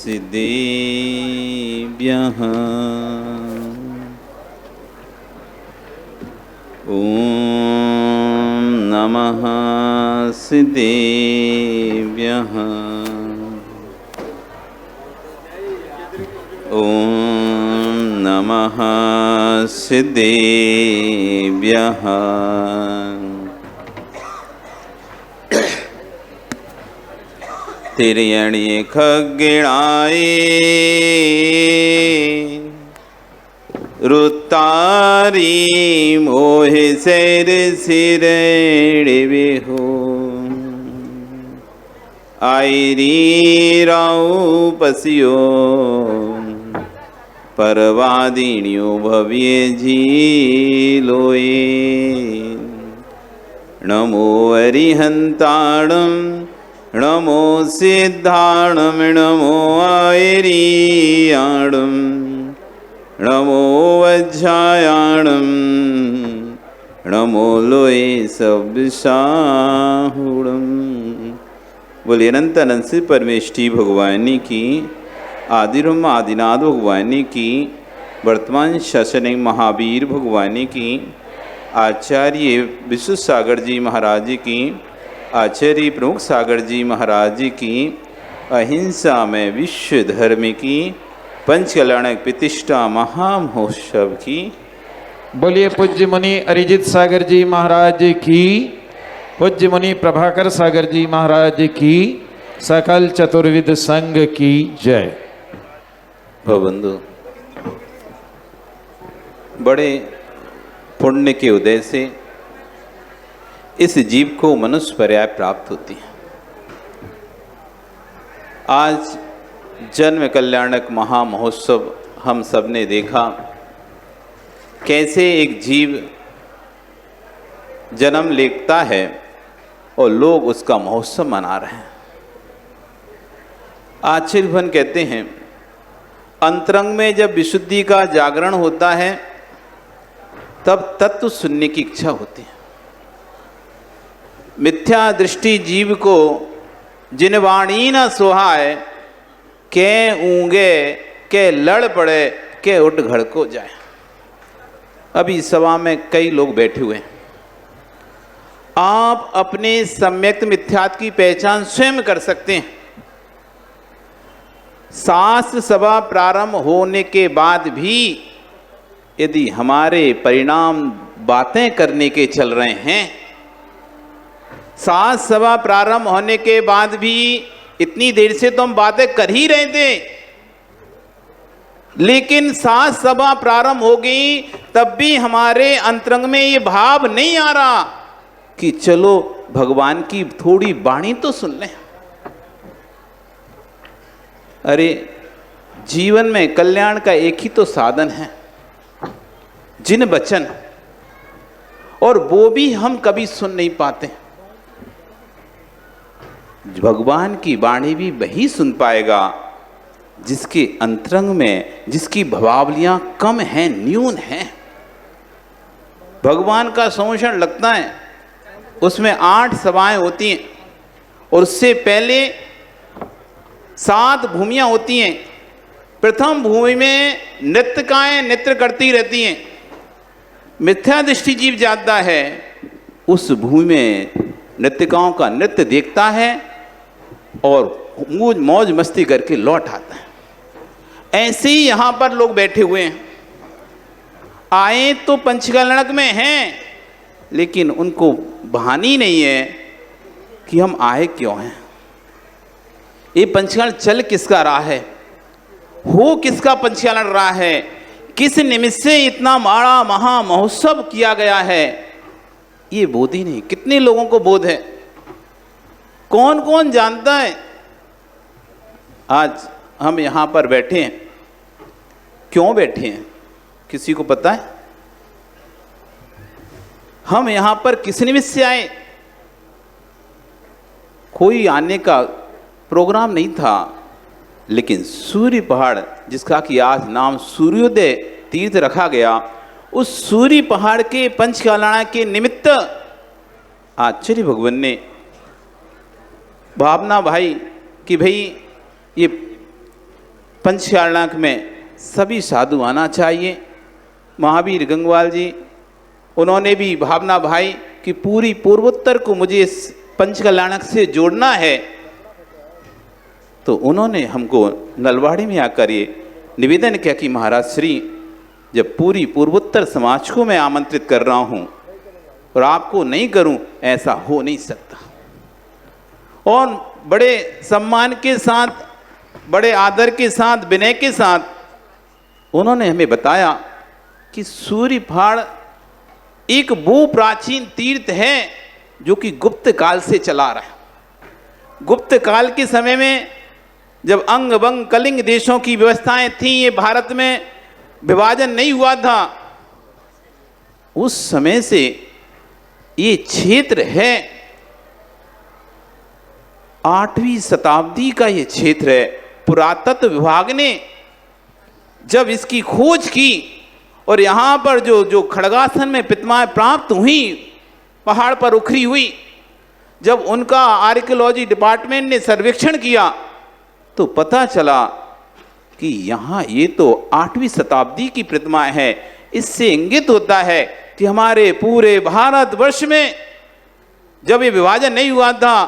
सिद्धेभ्यः ॐ नमः सिद्धेभ्यः ॐ नमः सिद्धेभ्यः तिर्यणि खग्गिणाये रुतारी मोहि सैर सिरेणि विहु आयरी राउ पसियो परवादिन्यो भव्य झीलोए नमो अरिहंताणं नमो सिद्धाणं नमो आयरीयाणं नमो वज्रायाणं नमो लोए सब्शाहुणं। बोले अनंत अनंत से परमेष्ठी भगवानी की, आदिरम आदिनाथ भगवानी की, वर्तमान शासनिक महावीर भगवानी की, आचार्य विश्व सागर जी महाराज की, आचार्य प्रमुख सागर जी महाराज की, अहिंसा में विश्व धर्म की, पंच कल्याणक प्रतिष्ठा महामहोत्सव की। बोलिए पूज्य मुनि अरिजीत सागर जी महाराज की, पूज्य मुनि प्रभाकर सागर जी महाराज की, सकल चतुर्विद संघ की जय। बंधु, बड़े पुण्य के उदय से इस जीव को मनुष्य पर्याय प्राप्त होती है। आज जन्म कल्याणक महामहोत्सव हम सब ने देखा, कैसे एक जीव जन्म लेता है और लोग उसका महोत्सव मना रहे हैं। आचार्य भगवान कहते हैं, अंतरंग में जब विशुद्धि का जागरण होता है तब तत्व सुनने की इच्छा होती है। मिथ्या दृष्टि जीव को जिन वाणी न सुहाए, के ऊँगे के लड़ पड़े के उठ घड़ को जाए। अभी सभा में कई लोग बैठे हुए हैं। आप अपने सम्यक्त मिथ्यात्व की पहचान स्वयं कर सकते हैं। शास्त्र सभा प्रारंभ होने के बाद भी यदि हमारे परिणाम बातें करने के चल रहे हैं, शास्त्र सभा प्रारंभ होने के बाद भी इतनी देर से तो हम बातें कर ही रहे थे, लेकिन शास्त्र सभा प्रारंभ हो गई तब भी हमारे अंतरंग में ये भाव नहीं आ रहा कि चलो भगवान की थोड़ी वाणी तो सुन लें। अरे जीवन में कल्याण का एक ही तो साधन है, जिन वचन, और वो भी हम कभी सुन नहीं पाते। भगवान की वाणी भी वही सुन पाएगा जिसके अंतरंग में, जिसकी भावावलियां कम हैं, न्यून हैं। भगवान का संरक्षण लगता है, उसमें 8 सभाएं होती हैं और उससे पहले 7 भूमियां होती हैं। प्रथम भूमि में नृत्यकाएं नृत्य करती रहती हैं। मिथ्या दृष्टि जीव जाता है, उस भूमि में नृत्यकाओं का नृत्य देखता है और मौज मस्ती करके लौट आता है। ऐसे ही यहाँ पर लोग बैठे हुए हैं, आए तो पंचकल्याणक में हैं, लेकिन उनको बहानी नहीं है कि हम आए क्यों हैं। ये पंचकल्याण चल किसका रहा है, हो किसका पंचकल्याण रहा है, किस निमित्त से इतना बड़ा महा महोत्सव किया गया है, ये बोध ही नहीं। कितने लोगों को बोध है, कौन कौन जानता है। आज हम यहाँ पर बैठे हैं, क्यों बैठे हैं, किसी को पता है? हम यहाँ पर किस निमित्त से आए? कोई आने का प्रोग्राम नहीं था, लेकिन सूर्य पहाड़, जिसका कि आज नाम सूर्योदय तीर्थ रखा गया, उस सूर्य पहाड़ के पंचकल्याण के निमित्त आचार्य भगवान ने भावना भाई कि भाई ये पंचकालनाक में सभी साधु आना चाहिए। महावीर गंगवाल जी, उन्होंने भी भावना भाई कि पूरी पूर्वोत्तर को मुझे इस पंचकल्याणक से जोड़ना है, तो उन्होंने हमको नलवाड़ी में आकर ये निवेदन किया कि महाराज श्री, जब पूरी पूर्वोत्तर समाज को मैं आमंत्रित कर रहा हूँ और आपको नहीं करूँ, ऐसा हो नहीं सकता। और बड़े सम्मान के साथ, बड़े आदर के साथ, विनय के साथ उन्होंने हमें बताया कि सूर्यफाड़ एक वो प्राचीन तीर्थ है जो कि गुप्त काल से चला रहा है। गुप्त काल के समय में जब अंग बंग कलिंग देशों की व्यवस्थाएं थीं, ये भारत में विभाजन नहीं हुआ था, उस समय से ये क्षेत्र है, 8वीं शताब्दी का ये क्षेत्र है। पुरातत्व विभाग ने जब इसकी खोज की और यहाँ पर जो खड़गासन में प्रतिमाएं प्राप्त हुई, पहाड़ पर उखरी हुई, जब उनका आर्कियोलॉजी डिपार्टमेंट ने सर्वेक्षण किया तो पता चला कि यहाँ ये तो 8वीं शताब्दी की प्रतिमाएं हैं। इससे इंगित होता है कि हमारे पूरे भारतवर्ष में जब ये विभाजन नहीं हुआ था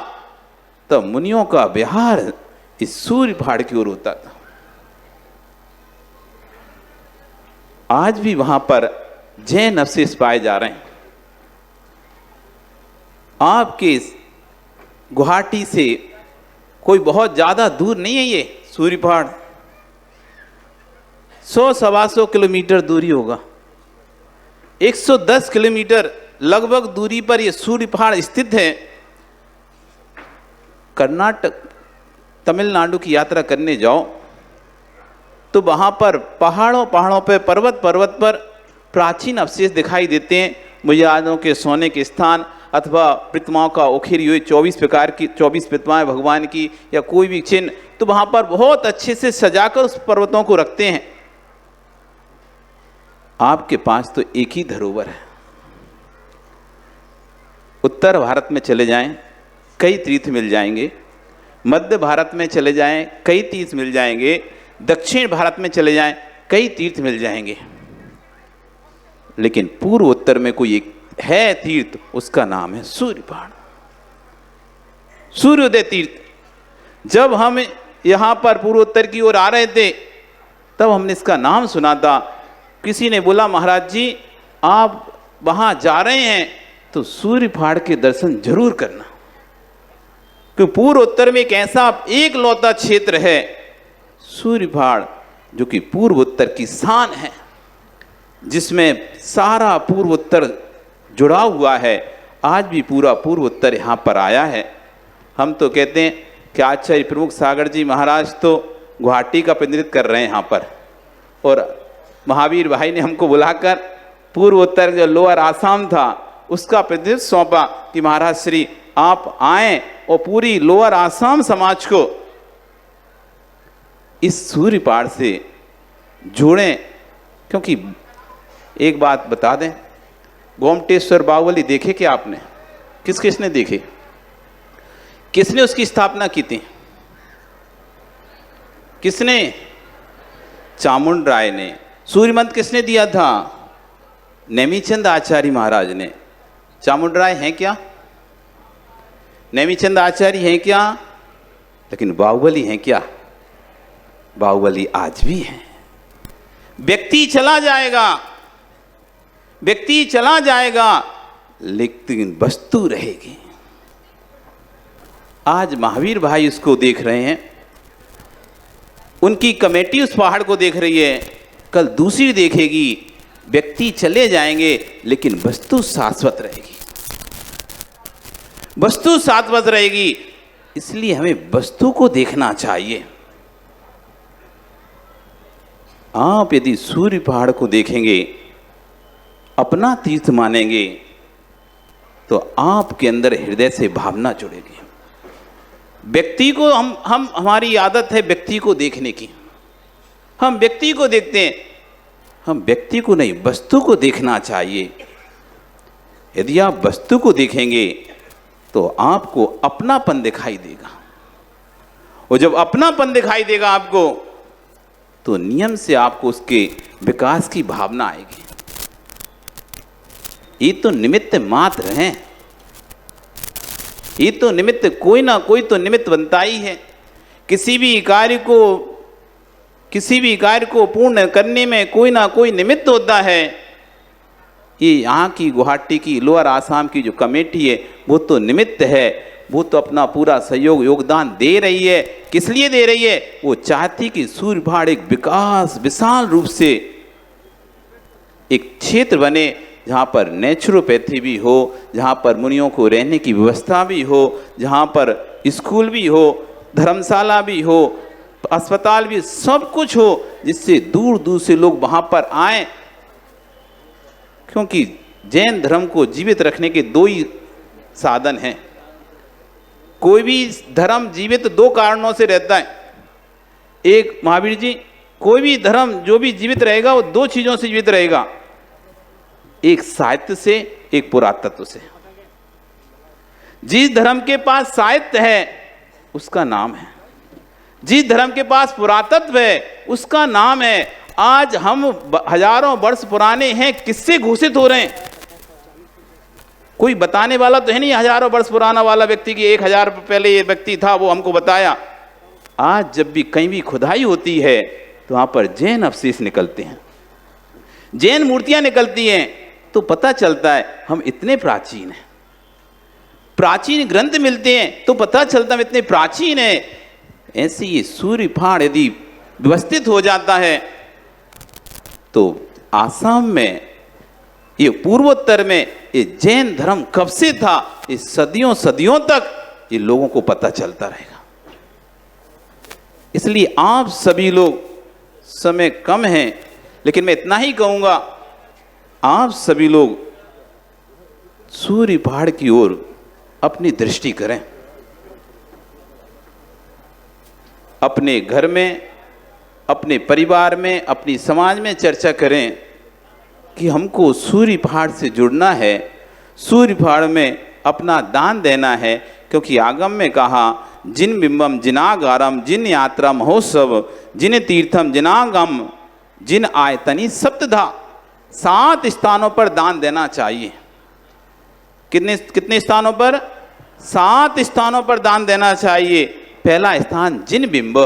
तब मुनियों का विहार इस सूर्यफाड़ की ओर होता था। आज भी वहां पर जैन अवशेष पाए जा रहे हैं। आपके गुवाहाटी से कोई बहुत ज्यादा दूर नहीं है ये सूर्यफाड़, 100-125 किलोमीटर दूरी होगा। 110 किलोमीटर लगभग दूरी पर यह सूर्यफाड़ स्थित है। कर्नाटक, तमिलनाडु की यात्रा करने जाओ तो वहाँ पर पहाड़ों पर, पर्वत पर प्राचीन अवशेष दिखाई देते हैं। मुजाहिदों के सोने के स्थान अथवा प्रतिमाओं का उखेरी हुई 24 प्रकार की 24 प्रतिमाएं भगवान की या कोई भी चिन्ह, तो वहाँ पर बहुत अच्छे से सजाकर उस पर्वतों को रखते हैं। आपके पास तो एक ही धरोहर है। उत्तर भारत में चले जाएं, कई तीर्थ मिल जाएंगे। मध्य भारत में चले जाएं, कई तीर्थ मिल जाएंगे। दक्षिण भारत में चले जाएं, कई तीर्थ मिल जाएंगे। लेकिन पूर्व उत्तर में कोई एक है तीर्थ, उसका नाम है सूर्यफाड़, सूर्योदय तीर्थ। जब हम यहां पर पूर्वोत्तर की ओर आ रहे थे तब हमने इसका नाम सुना था। किसी ने बोला, महाराज जी आप वहां जा रहे हैं तो सूर्यफाड़ के दर्शन जरूर करना, क्योंकि पूर्वोत्तर में एक ऐसा एक लौता क्षेत्र है सूर्यफाड़ जो कि पूर्वोत्तर की शान है, जिसमें सारा पूर्वोत्तर जुड़ा हुआ है। आज भी पूरा पूर्वोत्तर यहाँ पर आया है। हम तो कहते हैं कि आचार्य प्रमुख सागर जी महाराज तो गुवाहाटी का प्रतिनिधित्व कर रहे हैं यहाँ पर, और महावीर भाई ने हमको बुलाकर पूर्वोत्तर जो लोअर आसाम था उसका प्रतिनिधित्व सौंपा कि महाराज श्री आप आएं और पूरी लोअर आसाम समाज को इस सूर्यफाड़ से जोड़ें। क्योंकि एक बात बता दें, गोमटेश्वर बाहुबली देखे क्या आपने? किसने देखे? किसने उसकी स्थापना की थी? किसने? चामुंड राय ने। सूर्य मंत्र किसने दिया था? नेमीचंद आचार्य महाराज ने। चामुंड राय हैं क्या? नेमीचंद आचार्य हैं क्या? लेकिन बाहुबली हैं क्या? बाहुबली आज भी है। व्यक्ति चला जाएगा, व्यक्ति चला जाएगा, लेकिन वस्तु रहेगी। आज महावीर भाई उसको देख रहे हैं, उनकी कमेटी उस पहाड़ को देख रही है, कल दूसरी देखेगी। व्यक्ति चले जाएंगे लेकिन वस्तु शाश्वत रहेगी, वस्तु शाश्वत रहेगी। इसलिए हमें वस्तु को देखना चाहिए। आप यदि सूर्य पहाड़ को देखेंगे, अपना तीर्थ मानेंगे, तो आपके अंदर हृदय से भावना जुड़ेगी। व्यक्ति को हम हमारी आदत है व्यक्ति को देखने की, हम व्यक्ति को देखते हैं, हम व्यक्ति को नहीं वस्तु को देखना चाहिए। यदि आप वस्तु को देखेंगे तो आपको अपनापन दिखाई देगा, और जब अपनापन दिखाई देगा आपको, तो नियम से आपको उसके विकास की भावना आएगी। ये तो निमित्त मात्र हैं, ये तो निमित्त, कोई ना कोई तो निमित्त बनता ही है। किसी भी कार्य को पूर्ण करने में कोई ना कोई निमित्त होता है। ये यहाँ की गुवाहाटी की लोअर आसाम की जो कमेटी है वो तो निमित्त है, वो तो अपना पूरा सहयोग योगदान दे रही है। किस लिए दे रही है? वो चाहती कि सूर्यपहाड़ एक विकास विशाल रूप से एक क्षेत्र बने जहाँ पर नेचुरोपैथी भी हो, जहाँ पर मुनियों को रहने की व्यवस्था भी हो, जहाँ पर स्कूल भी हो, धर्मशाला भी हो, अस्पताल भी, सब कुछ हो, जिससे दूर दूर से लोग वहाँ पर आएं। क्योंकि जैन धर्म को जीवित रखने के दो ही साधन हैं। कोई भी धर्म जीवित दो कारणों से रहता है। एक, महावीर जी, कोई भी धर्म जो भी जीवित रहेगा वो दो चीजों से जीवित रहेगा, एक साहित्य से, एक पुरातत्व से। जिस धर्म के पास साहित्य है उसका नाम है, जिस धर्म के पास पुरातत्व है उसका नाम है। आज हम हजारों वर्ष पुराने हैं, किससे घोषित हो रहे हैं? कोई बताने वाला तो है नहीं हजारों वर्ष पुराना वाला व्यक्ति की 1000 पहले ये व्यक्ति था वो हमको बताया। आज जब भी कहीं भी खुदाई होती है तो वहां पर जैन अवशेष निकलते हैं, जैन मूर्तियां निकलती हैं, तो पता चलता है हम इतने प्राचीन हैं। प्राचीन ग्रंथ मिलते हैं तो पता चलता है हम इतने प्राचीन हैं। ऐसे ये सूर्यपहाड़ यदि व्यवस्थित हो जाता है तो आसाम में, ये पूर्वोत्तर में ये जैन धर्म कब से था, ये सदियों सदियों तक ये लोगों को पता चलता रहेगा। इसलिए आप सभी लोग, समय कम है लेकिन मैं इतना ही कहूंगा, आप सभी लोग सूर्यपहाड़ की ओर अपनी दृष्टि करें। अपने घर में, अपने परिवार में, अपनी समाज में चर्चा करें कि हमको सूर्यपहाड़ से जुड़ना है, सूर्यपहाड़ में अपना दान देना है। क्योंकि आगम में कहा, जिन बिंबम जिनागारम जिन यात्रा महोत्सव जिन तीर्थम जिनागम जिन आयतनी सप्तधा। 7 स्थानों पर दान देना चाहिए। कितने स्थानों पर? 7 स्थानों पर दान देना चाहिए। पहला स्थान जिन बिंब,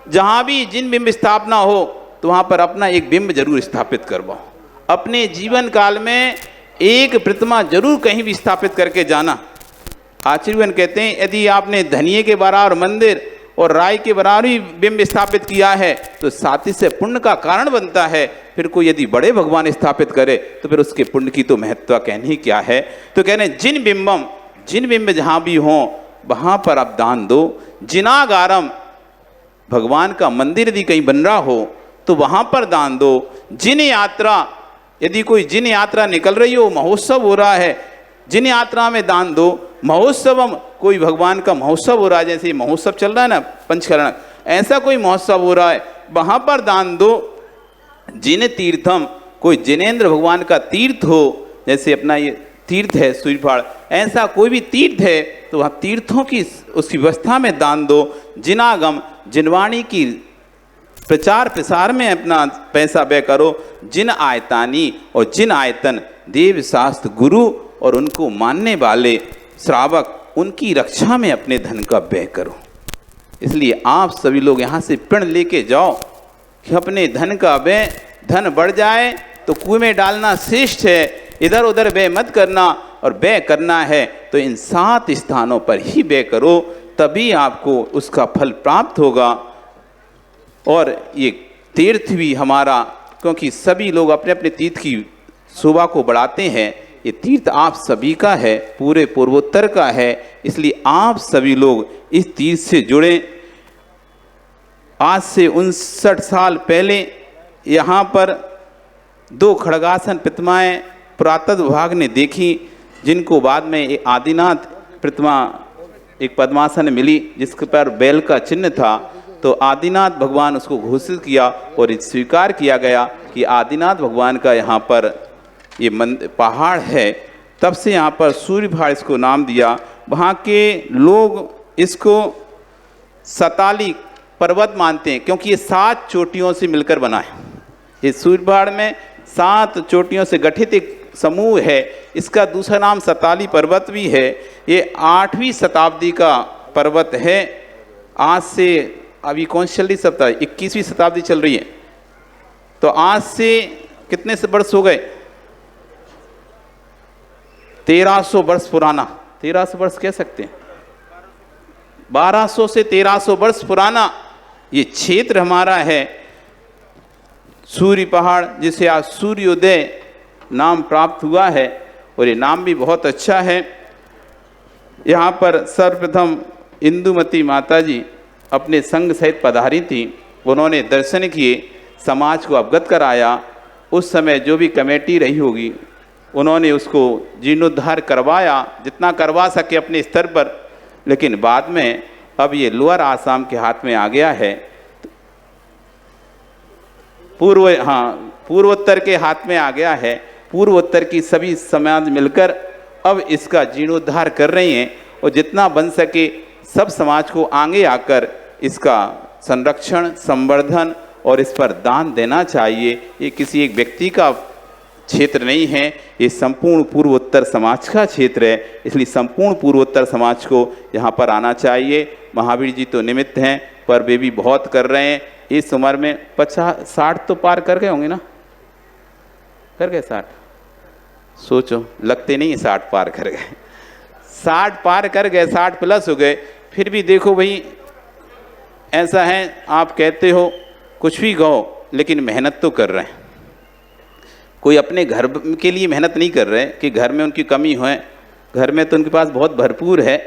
जहां भी जिन बिंब स्थापना हो तो वहां पर अपना एक बिंब जरूर स्थापित करवाओ। अपने जीवन काल में एक प्रतिमा जरूर कहीं भी स्थापित करके जाना। आचार्यगण कहते हैं यदि आपने धनिये के बराबर मंदिर और राय के बराबर ही बिंब स्थापित किया है तो साथी से पुण्य का कारण बनता है। फिर कोई यदि बड़े भगवान स्थापित करे तो फिर उसके पुण्य की तो महत्व कहनी क्या है। तो कह रहे हैं जिन बिंबम, जिन बिंब जहां भी हों वहां पर आप दान दो। जिनागारम, भगवान का मंदिर यदि कहीं बन रहा हो तो वहां पर दान दो। जिन यात्रा, यदि कोई जिन यात्रा निकल रही हो, महोत्सव हो रहा है, जिन यात्रा में दान दो। महोत्सवम, कोई भगवान का महोत्सव हो रहा है, जैसे महोत्सव चल रहा है ना पंचकरण, ऐसा कोई महोत्सव हो रहा है वहां पर दान दो। जिन तीर्थम, कोई जिनेंद्र भगवान का तीर्थ हो, जैसे अपना ये तीर्थ है सूर्यपहाड़, ऐसा कोई भी तीर्थ है तो वहाँ तीर्थों की उसकी व्यवस्था में दान दो। जिनागम, जिनवाणी की प्रचार प्रसार में अपना पैसा व्यय करो। जिन आयतानी, और जिन आयतन देव शास्त्र गुरु और उनको मानने वाले श्रावक, उनकी रक्षा में अपने धन का व्यय करो। इसलिए आप सभी लोग यहाँ से प्रण लेके जाओ कि अपने धन का व्यय, धन बढ़ जाए तो कुएं में डालना श्रेष्ठ है, इधर उधर व्यय मत करना। और व्यय करना है तो इन 7 स्थानों पर ही व्यय करो, तभी आपको उसका फल प्राप्त होगा। और ये तीर्थ भी हमारा, क्योंकि सभी लोग अपने अपने तीर्थ की शोभा को बढ़ाते हैं, ये तीर्थ आप सभी का है, पूरे पूर्वोत्तर का है। इसलिए आप सभी लोग इस तीर्थ से जुड़े। आज से 59 साल पहले यहाँ पर 2 खड़गासन प्रतिमाएं पुरातत्व विभाग ने देखी, जिनको बाद में एक आदिनाथ प्रतिमा, एक पद्मासन मिली जिसके पर बैल का चिन्ह था। तो आदिनाथ भगवान उसको घोषित किया और स्वीकार किया गया कि आदिनाथ भगवान का यहाँ पर ये पहाड़ है। तब से यहाँ पर सूर्यपहाड़ इसको नाम दिया। वहाँ के लोग इसको सताली पर्वत मानते हैं, क्योंकि ये 7 चोटियों से मिलकर बना है। ये सूर्य पहाड़ में 7 चोटियों से गठित एक समूह है। इसका दूसरा नाम सताली पर्वत भी है। ये 8वीं शताब्दी का पर्वत है। आज से अभी कौन सी चल रही शताब्दी? 21वीं शताब्दी चल रही है। तो आज से कितने से वर्ष हो गए? 1300 वर्ष पुराना। 1300 वर्ष कह सकते हैं, 1200 से 1300 वर्ष पुराना ये क्षेत्र हमारा है। सूर्य पहाड़, जिसे आज सूर्योदय नाम प्राप्त हुआ है, और ये नाम भी बहुत अच्छा है। यहाँ पर सर्वप्रथम इंदुमती माता जी अपने संग सहित पधारी थी। उन्होंने दर्शन किए, समाज को अवगत कराया। उस समय जो भी कमेटी रही होगी उन्होंने उसको जीर्णोद्धार करवाया, जितना करवा सके अपने स्तर पर। लेकिन बाद में अब ये लोअर आसाम के हाथ में आ गया है, पूर्वोत्तर के हाथ में आ गया है। पूर्वोत्तर की सभी समाज मिलकर अब इसका जीर्णोद्धार कर रही हैं, और जितना बन सके सब समाज को आगे आकर इसका संरक्षण, संवर्धन और इस पर दान देना चाहिए। ये किसी एक व्यक्ति का क्षेत्र नहीं है, ये संपूर्ण पूर्वोत्तर समाज का क्षेत्र है। इसलिए संपूर्ण पूर्वोत्तर समाज को यहाँ पर आना चाहिए। महावीर जी तो निमित्त हैं, पर वे भी बहुत कर रहे हैं। इस उम्र में 50-60 तो पार कर गए होंगे ना? कर गए 60? सोचो, लगते नहीं 60 पार कर गए। 60 पार कर गए, 60 प्लस हो गए। फिर भी देखो भाई, ऐसा है, आप कहते हो कुछ भी कहो, लेकिन मेहनत तो कर रहे हैं। कोई अपने घर के लिए मेहनत नहीं कर रहे कि घर में उनकी कमी हो। घर में तो उनके पास बहुत भरपूर है,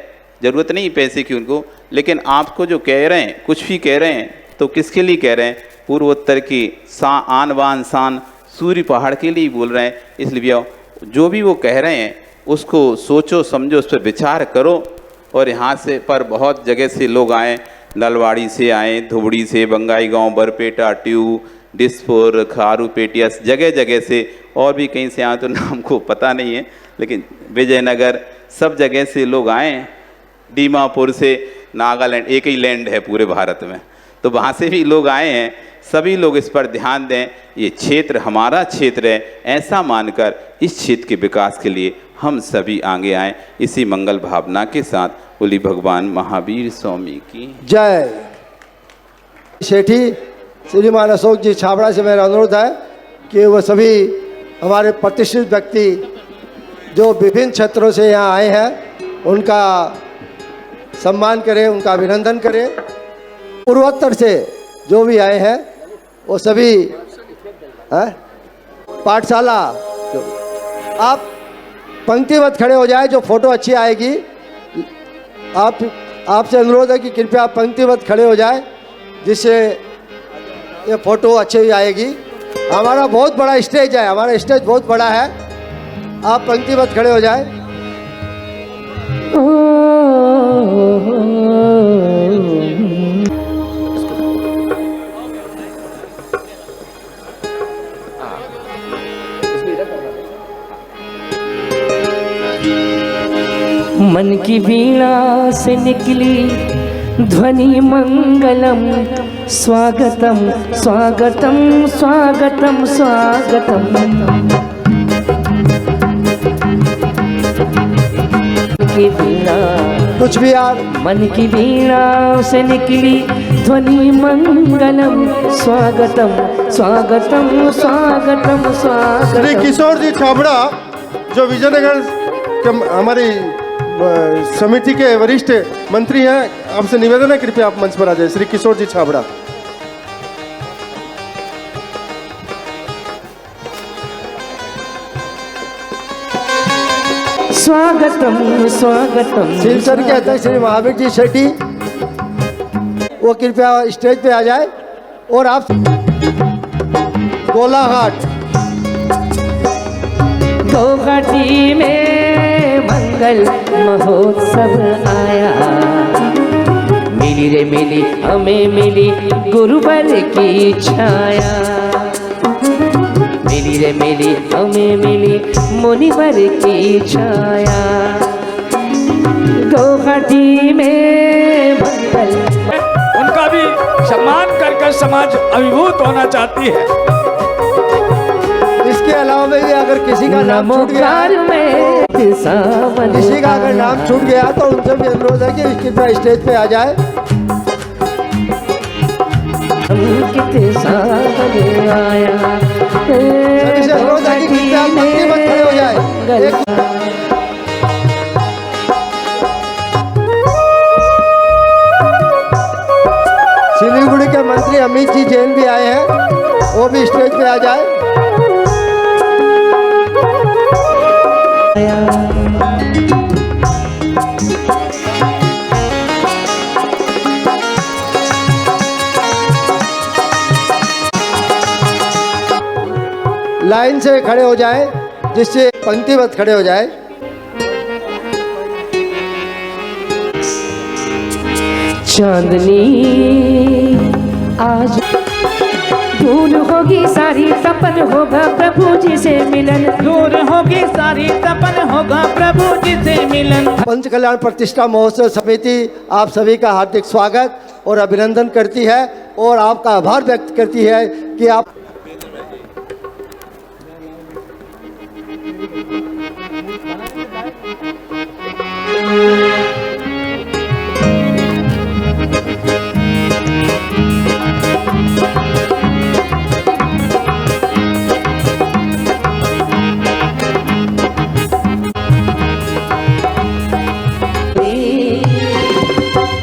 ज़रूरत नहीं पैसे की उनको। लेकिन आपको जो कह रहे हैं, कुछ भी कह रहे हैं, तो किसके लिए कह रहे हैं? पूर्वोत्तर की आन बान शान सूर्य पहाड़ के लिए बोल रहे हैं। इसलिए जो भी वो कह रहे हैं उसको सोचो, समझो, उस पर विचार करो। और यहाँ से पर बहुत जगह से लोग आए, नलवाड़ी से आए, धुबड़ी से, बंगाई गांव, बरपेटा, ट्यू, डिस्पुर, खारू पेटिया, जगह जगह से, और भी कहीं से आए तो नाम को पता नहीं है, लेकिन विजयनगर, सब जगह से लोग आए। दीमापुर से, नागालैंड, एक ही लैंड है पूरे भारत में, तो वहाँ से भी लोग आए हैं। सभी लोग इस पर ध्यान दें। ये क्षेत्र हमारा क्षेत्र है, ऐसा मानकर इस क्षेत्र के विकास के लिए हम सभी आगे आएँ। इसी मंगल भावना के साथ बोली भगवान महावीर स्वामी की जय। सेठी श्रीमान अशोक जी छाबड़ा से मेरा अनुरोध है कि वो सभी हमारे प्रतिष्ठित व्यक्ति जो विभिन्न क्षेत्रों से यहाँ आए हैं उनका सम्मान करें, उनका अभिनंदन करें। पूर्वोत्तर से जो भी आए हैं वो सभी पाठशाला, आप पंक्तिबद्ध खड़े हो जाए, जो फोटो अच्छी आएगी। आपसे अनुरोध है कि कृपया आप पंक्तिबद्ध खड़े हो जाए, जिससे ये फोटो अच्छी आएगी। हमारा बहुत बड़ा स्टेज है, हमारा स्टेज बहुत बड़ा है। आप पंक्तिबद्ध खड़े हो जाए। मन की वीणा से निकली ध्वनि मंगलम, स्वागतम स्वागतम स्वागतम स्वागतम। की वीणा, कुछ भी यार, मन की वीणा से निकली ध्वनि मंगलम, स्वागतम स्वागतम स्वागतम स्वागतम। श्री किशोर जी छाबड़ा जो विजयनगर के हमारी समिति के वरिष्ठ मंत्री हैं, आपसे निवेदन है कृपया आप मंच पर आ जाए। श्री किशोर जी छाबड़ा। स्वागतम स्वागतम। सिलसर के अध्यक्ष श्री महावीर जी शेट्टी वो कृपया स्टेज पे आ जाए। और आप गोलाघाट, गौघाटी में मंगल महोत्सव आया। मिली रे मिली हमें मिली गुरुवर की छाया, मिली रे मिली हमें मिली मुनिवर की छाया। गौघाटी में मंगल, उनका भी सम्मान कर कर समाज अभिभूत होना चाहती है। इसके अलावा भी अगर किसी का नाम छूट गया, नमोकार में किसी का अगर नाम छूट गया तो उनसे भी अनुरोध है कि कृपया स्टेज पे आ जाए। कित सावन आया, सभी से अनुरोध है कि कृपया पंक्ति में खड़े हो जाए। सिलीगुड़ी के मंत्री अमित जी जैन भी आए हैं, वो भी स्टेज पे आ जाए। लाइन से खड़े हो जाए, जिससे पंक्तिबद्ध खड़े हो जाए। चांदनी आज धूल होगी सारी, तपन होगा प्रभु जी से मिलन। दूर होगी सारी तपन, होगा प्रभु जी से मिलन। पंच कल्याण प्रतिष्ठा महोत्सव समिति आप सभी का हार्दिक स्वागत और अभिनंदन करती है और आपका आभार व्यक्त करती है कि आप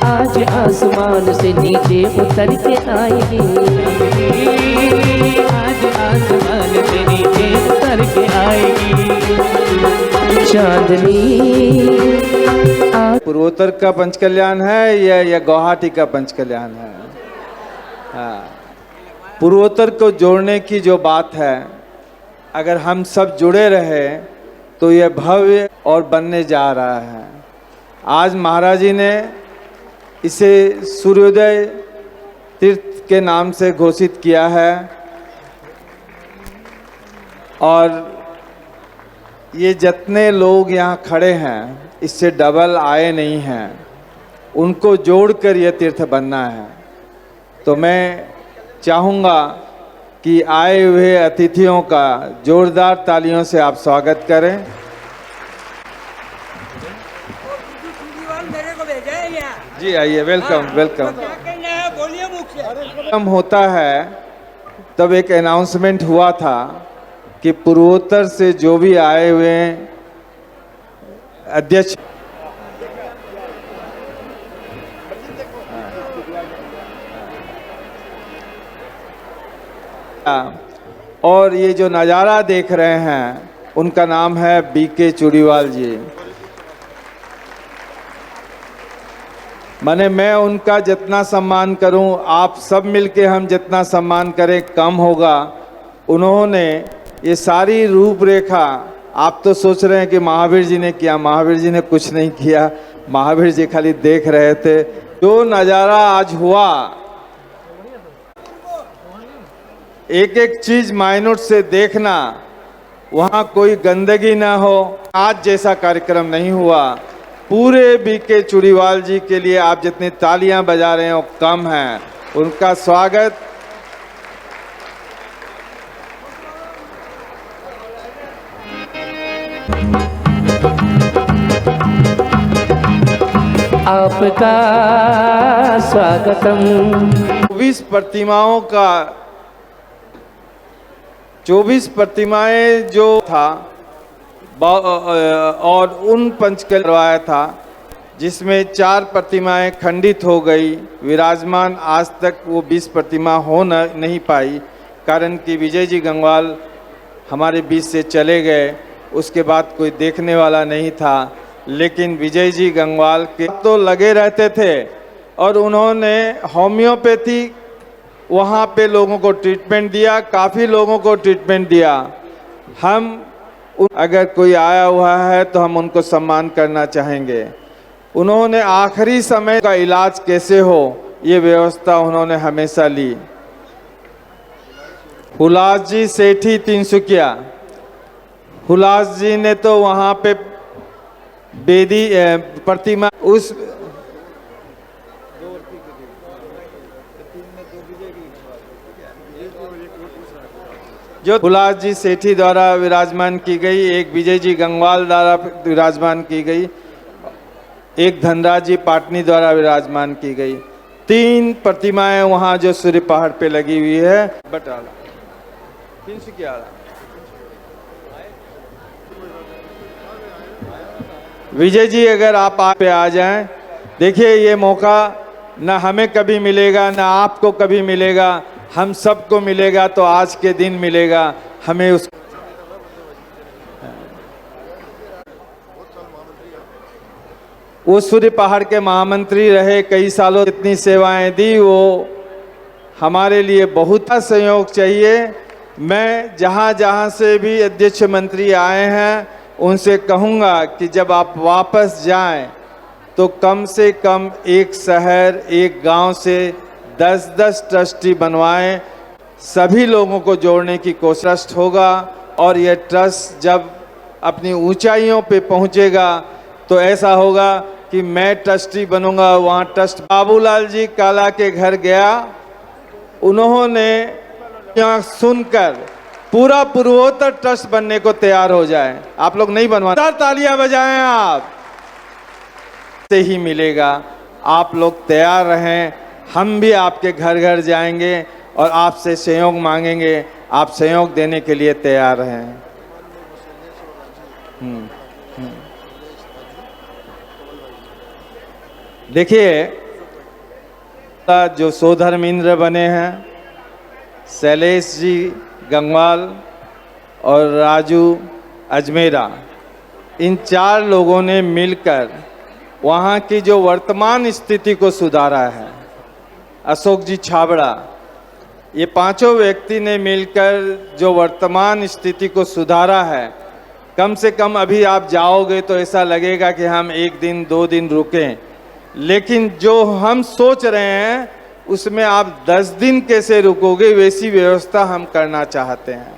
आज आसमान से नीचे उतर के आएगी, आज आसमान से नीचे उतर के आएगी। चांदनी पूर्वोत्तर का पंच कल्याण है या गुवाहाटी का पंच कल्याण है? हाँ, पूर्वोत्तर को जोड़ने की जो बात है, अगर हम सब जुड़े रहे तो यह भव्य और बनने जा रहा है। आज महाराज जी ने इसे सूर्योदय तीर्थ के नाम से घोषित किया है और ये जितने लोग यहाँ खड़े हैं इससे डबल आए नहीं हैं, उनको जोड़कर यह तीर्थ बनना है। तो मैं चाहूँगा कि आए हुए अतिथियों का जोरदार तालियों से आप स्वागत करें। जी आइए, वेलकम वेलकम। होता है तब एक अनाउंसमेंट हुआ था कि पूर्वोत्तर से जो भी आए हुए अध्यक्ष और ये जो नज़ारा देख रहे हैं उनका नाम है बीके चूड़ीवाल जी। माने मैं उनका जितना सम्मान करूं, आप सब मिलके हम जितना सम्मान करें कम होगा। उन्होंने ये सारी रूपरेखा, आप तो सोच रहे हैं कि महावीर जी ने किया, महावीर जी ने कुछ नहीं किया, महावीर जी खाली देख रहे थे। जो नज़ारा आज हुआ, एक एक चीज माइन्यूट से देखना, वहाँ कोई गंदगी ना हो, आज जैसा कार्यक्रम नहीं हुआ। पूरे बीके चूड़ीवाल जी के लिए आप जितनी तालियां बजा रहे हैं वो कम है। उनका स्वागत। आपका स्वागतम। 24 प्रतिमाएं जो था और उन पंच करवाया था, जिसमें 4 प्रतिमाएं खंडित हो गई। विराजमान आज तक वो 20 प्रतिमा हो नहीं पाई, कारण कि विजय जी गंगवाल हमारे बीच से चले गए। उसके बाद कोई देखने वाला नहीं था, लेकिन विजय जी गंगवाल के तो लगे रहते थे और उन्होंने होम्योपैथी वहाँ पे लोगों को ट्रीटमेंट दिया, काफ़ी लोगों को ट्रीटमेंट दिया। हम अगर कोई आया हुआ है तो हम उनको सम्मान करना चाहेंगे। उन्होंने आखिरी समय का इलाज कैसे हो ये व्यवस्था उन्होंने हमेशा ली। हुलास जी सेठी तिनसुकिया, हुलास जी ने तो वहाँ पे बेदी प्रतिमा उस जो हुलास जी सेठी द्वारा विराजमान की गई, एक विजय जी गंगवाल द्वारा विराजमान की गई, एक धनराज जी पाटनी द्वारा विराजमान की गई। 3 प्रतिमाएं वहां जो सूर्य पहाड़ पे लगी हुई है। बटाला 311 विजय जी, अगर आप पे आ जाएं, देखिए ये मौका ना हमें कभी मिलेगा, ना आपको कभी मिलेगा, हम सबको मिलेगा तो आज के दिन मिलेगा हमें। उस वो सूर्य पहाड़ के महामंत्री रहे, कई सालों इतनी सेवाएं दी, वो हमारे लिए बहुत सहयोग चाहिए। मैं जहाँ जहाँ से भी अध्यक्ष मंत्री आए हैं उनसे कहूँगा कि जब आप वापस जाएं तो कम से कम एक शहर, एक गांव से 10-10 ट्रस्टी बनवाएं। सभी लोगों को जोड़ने की कोशिश होगा और यह ट्रस्ट जब अपनी ऊंचाइयों पे पहुंचेगा तो ऐसा होगा कि मैं ट्रस्टी बनूंगा। वहाँ ट्रस्ट बाबूलाल जी काला के घर गया, उन्होंने यहाँ सुनकर पूरा पूर्वोत्तर ट्रस्ट बनने को तैयार हो जाए। आप लोग नहीं बनवा, तालियां बजाएं आप, से ही मिलेगा। आप लोग तैयार रहें, हम भी आपके घर घर जाएंगे और आपसे सहयोग मांगेंगे, आप सहयोग देने के लिए तैयार रहें। देखिए जो सोधर्मेंद्र बने हैं, शैलेश जी गंगवाल और राजू अजमेरा, इन 4 लोगों ने मिलकर वहाँ की जो वर्तमान स्थिति को सुधारा है। अशोक जी छाबड़ा, ये 5 व्यक्ति ने मिलकर जो वर्तमान स्थिति को सुधारा है। कम से कम अभी आप जाओगे तो ऐसा लगेगा कि हम 1 दिन 2 दिन रुकें, लेकिन जो हम सोच रहे हैं उसमें आप 10 दिन कैसे रुकोगे, वैसी व्यवस्था हम करना चाहते हैं।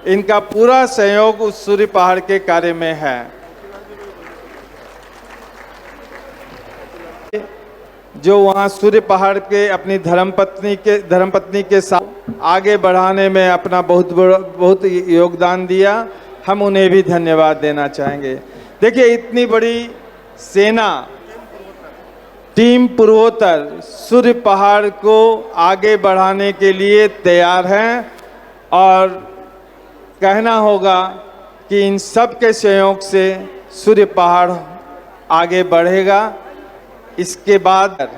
इनका पूरा सहयोग उस सूर्य पहाड़ के कार्य में है। जो वहाँ सूर्य पहाड़ के अपनी धर्मपत्नी के साथ आगे बढ़ाने में अपना बहुत योगदान दिया, हम उन्हें भी धन्यवाद देना चाहेंगे। देखिए इतनी बड़ी सेना, टीम पूर्वोत्तर सूर्य पहाड़ को आगे बढ़ाने के लिए तैयार हैं और कहना होगा कि इन सब के सहयोग से सूर्य पहाड़ आगे बढ़ेगा। इसके बाद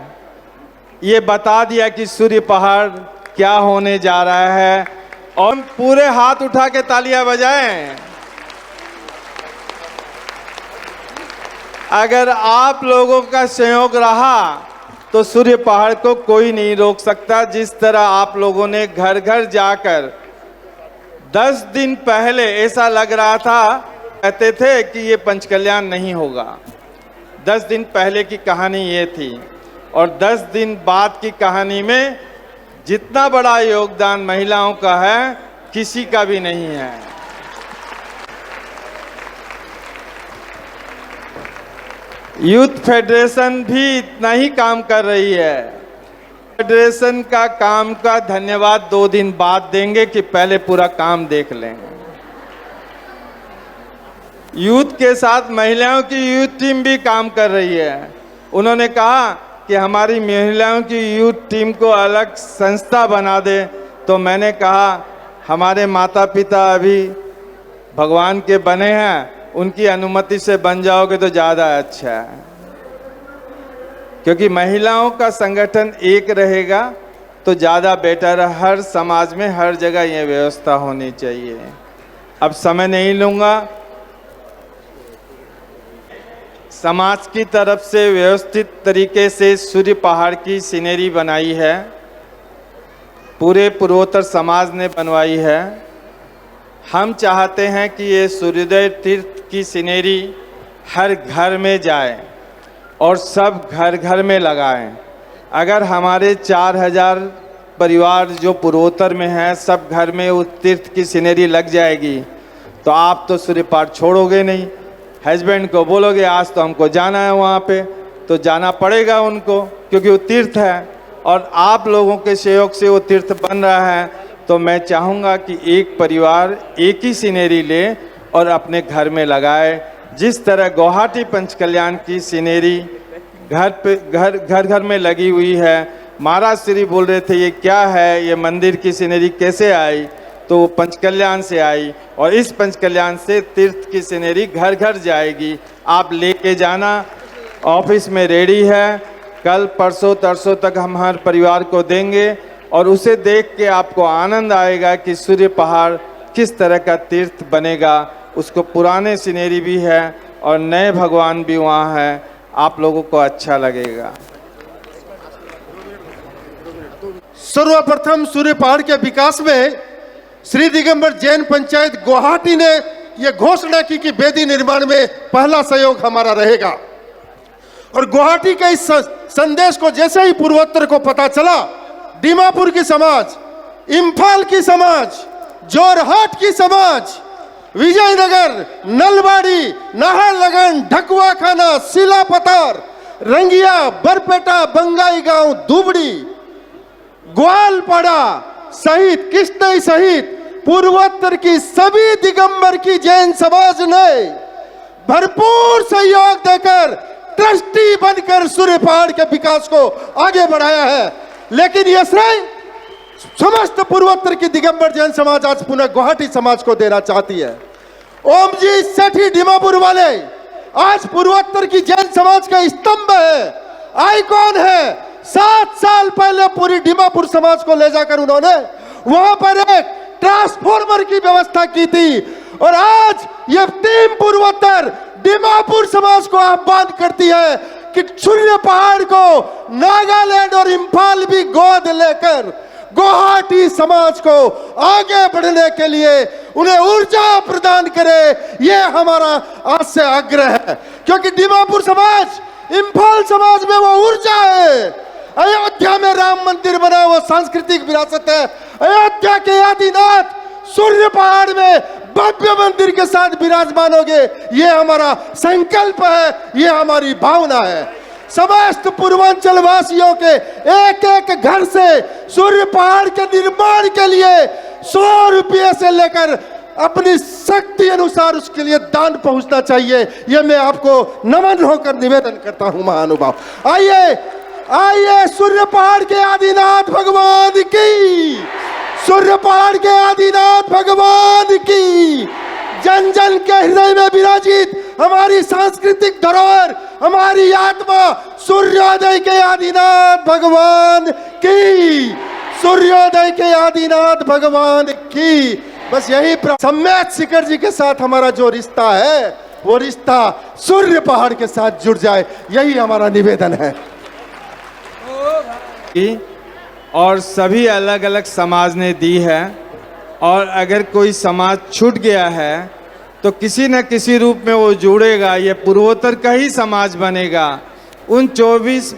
ये बता दिया कि सूर्य पहाड़ क्या होने जा रहा है और पूरे हाथ उठा के तालियां बजाएं। अगर आप लोगों का सहयोग रहा तो सूर्य पहाड़ को कोई नहीं रोक सकता। जिस तरह आप लोगों ने घर घर जाकर 10 दिन पहले ऐसा लग रहा था, कहते थे कि ये पंचकल्याण नहीं होगा। 10 दिन पहले की कहानी ये थी और 10 दिन बाद की कहानी में जितना बड़ा योगदान महिलाओं का है, किसी का भी नहीं है। यूथ फेडरेशन भी इतना ही काम कर रही है। फेडरेशन का काम का धन्यवाद 2 दिन बाद देंगे कि पहले पूरा काम देख लेंगे। यूथ के साथ महिलाओं की यूथ टीम भी काम कर रही है। उन्होंने कहा कि हमारी महिलाओं की यूथ टीम को अलग संस्था बना दे, तो मैंने कहा हमारे माता पिता अभी भगवान के बने हैं, उनकी अनुमति से बन जाओगे तो ज़्यादा अच्छा है, क्योंकि महिलाओं का संगठन एक रहेगा तो ज़्यादा बेटर है। हर समाज में हर जगह ये व्यवस्था होनी चाहिए। अब समय नहीं लूँगा। समाज की तरफ से व्यवस्थित तरीके से सूर्य पहाड़ की सीनरी बनाई है, पूरे पूर्वोत्तर समाज ने बनवाई है। हम चाहते हैं कि ये सूर्योदय तीर्थ की सीनरी हर घर में जाए और सब घर घर में लगाएं। अगर हमारे 4000 परिवार जो पूर्वोत्तर में हैं, सब घर में उस तीर्थ की सीनरी लग जाएगी तो आप तो सूर्य पहाड़ छोड़ोगे नहीं। हस्बैंड को बोलोगे आज तो हमको जाना है वहाँ पे, तो जाना पड़ेगा उनको, क्योंकि वो तीर्थ है। और आप लोगों के सहयोग से वो तीर्थ बन रहा है, तो मैं चाहूँगा कि एक परिवार एक ही सीनरी ले और अपने घर में लगाए। जिस तरह गुवाहाटी पंचकल्याण की सीनरी घर घर में लगी हुई है। महाराज श्री बोल रहे थे ये क्या है, ये मंदिर की सीनरी कैसे आई, तो वो पंचकल्याण से आई और इस पंचकल्याण से तीर्थ की सीनरी घर घर जाएगी। आप लेके जाना, ऑफिस में रेडी है, कल परसों तरसों तक हम हर परिवार को देंगे और उसे देख के आपको आनंद आएगा कि सूर्य पहाड़ किस तरह का तीर्थ बनेगा। उसको पुराने सीनरी भी है और नए भगवान भी वहाँ है, आप लोगों को अच्छा लगेगा। सर्वप्रथम सूर्य पहाड़ के विकास में श्री दिगंबर जैन पंचायत गुवाहाटी ने यह घोषणा की कि बेदी निर्माण में पहला सहयोग हमारा रहेगा। और गुवाहाटी के इस संदेश को जैसे ही पूर्वोत्तर को पता चला, दीमापुर की समाज, इम्फाल की समाज, जोरहाट की समाज, विजयनगर, नलबाड़ी, नाहरलगन, ढकुआ खाना, सिलापतार, रंगिया, बरपेटा, बंगाई गांव, दुबड़ी, ग्वालपाड़ा सहित कृष्णई सहित पूर्वोत्तर की सभी दिगंबर की जैन समाज ने भरपूर सहयोग देकर ट्रस्टी बनकर सूर्य पहाड़ के विकास को आगे बढ़ाया है। लेकिन यह श्रेय समस्त पूर्वोत्तर की दिगंबर जैन समाज आज पुनः गुवाहाटी समाज को देना चाहती है। ओम जी सेठी दीमापुर वाले आज पूर्वोत्तर की जैन समाज का स्तंभ है, आइकॉन है। 7 साल पहले पूरी दीमापुर समाज को ले जाकर उन्होंने वहां पर एक ट्रांसफॉर्मर की व्यवस्था की थी और आज यह टीम पूर्वोत्तर दीमापुर समाज को आह्वान करती है कि सूर्य पहाड़ को नागालैंड और इम्फाल भी गोद लेकर गुवाहाटी समाज को आगे बढ़ने के लिए उन्हें ऊर्जा प्रदान करे। यह हमारा आज से आग्रह है, क्योंकि दीमापुर समाज, इम्फाल समाज में वो ऊर्जा है। अयोध्या में राम मंदिर बना, वो सांस्कृतिक विरासत है। अयोध्या के आदिनाथ सूर्य पहाड़ में भव्य मंदिर के साथ विराजमान होंगे, ये हमारा संकल्प है, ये हमारी भावना है। समस्त पूर्वांचल वासियों के एक एक घर से सूर्य पहाड़ के निर्माण के लिए 100 रुपये से लेकर अपनी शक्ति अनुसार उसके लिए दान पहुंचना चाहिए। यह मैं आपको नमन होकर निवेदन करता हूं महानुभाव। आइए आइए, सूर्य पहाड़ के आदिनाथ भगवान की, सूर्य पहाड़ के आदिनाथ भगवान की, जन जन के हृदय में विराजित हमारी सांस्कृतिक धरोहर, हमारी आत्मा, सूर्योदय के आदिनाथ भगवान की, सूर्योदय के आदिनाथ भगवान की। बस यही सम्यक शिखर जी के साथ हमारा जो रिश्ता है, वो रिश्ता सूर्य पहाड़ के साथ जुड़ जाए, यही हमारा निवेदन है। और सभी अलग अलग समाज ने दी है, और अगर कोई समाज छूट गया है तो किसी न किसी रूप में वो जुड़ेगा, ये पूर्वोत्तर का ही समाज बनेगा। उन 24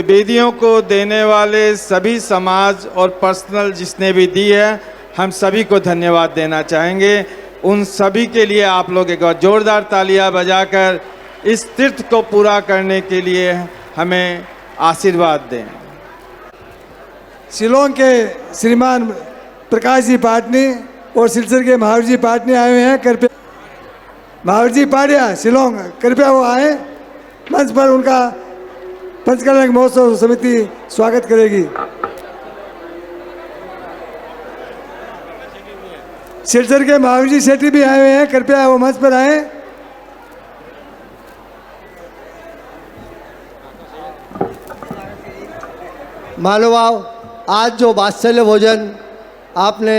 वेदियों को देने वाले सभी समाज और पर्सनल जिसने भी दी है, हम सभी को धन्यवाद देना चाहेंगे। उन सभी के लिए आप लोग एक बार जोरदार तालियां बजाकर इस तीर्थ को पूरा करने के लिए हमें आशीर्वाद दें। शिलोंग के श्रीमान प्रकाश जी पाटनी और सिलचर के महावीर जी पाटनी आए हुए हैं। कृपया महावीर जी पाटिया शिलोंग, कृपया वो आए मंच पर, उनका पंचकल्याण महोत्सव समिति स्वागत करेगी। सिलचर के महावीर जी सेठी भी आए हुए हैं, कृपया वो मंच पर आए। महानुभाव, आज जो वात्सल्य भोजन आपने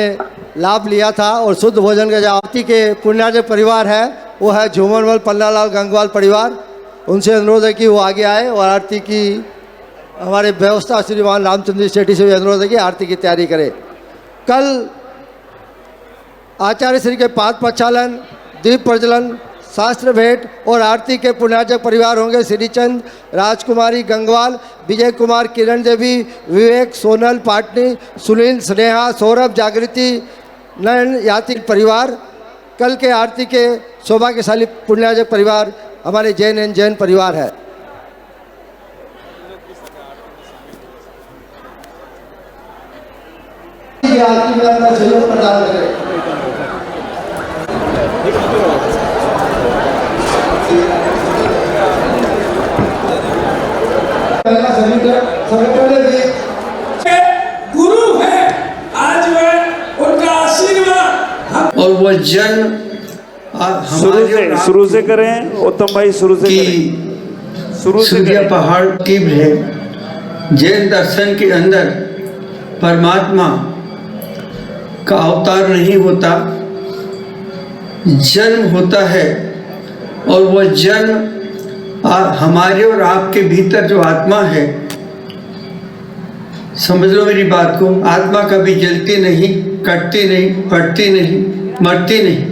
लाभ लिया था और शुद्ध भोजन का जो आरती के पुण्यार्जक परिवार है, वो है झूमरमल पन्नालाल गंगवाल परिवार। उनसे अनुरोध है कि वो आगे आए और आरती की हमारे व्यवस्था श्रीमान रामचंद्र सेठी से भी अनुरोध है कि आरती की तैयारी करें। कल आचार्य श्री के पाद प्रक्षालन, दीप प्रज्वलन, शास्त्र भेंट और आरती के पुण्यार्जक परिवार होंगे श्रीचंद, राजकुमारी गंगवाल, विजय कुमार, किरण देवी, विवेक, सोनल पाटनी, सुनील, स्नेहा, सौरभ, जागृति, नयन यात्री परिवार। कल के आरती के सौभाग्यशाली पुण्यार्जक परिवार हमारे जैन एंड जैन परिवार है। आरती में अपना सहयोग प्रदान करें। गुरु है, आज वह उनका आशीर्वाद और वो जन्म शुरू से करें उत्तम भाई, शुरू से करें, शुरू से सूर्य करें। पहाड़ तीव्र है। जैन दर्शन के अंदर परमात्मा का अवतार नहीं होता, जन्म होता है। और वह जन्म हमारे और आपके भीतर जो आत्मा है, समझ लो मेरी बात को, आत्मा कभी जलती नहीं, कटती नहीं, फटती नहीं, मरती नहीं,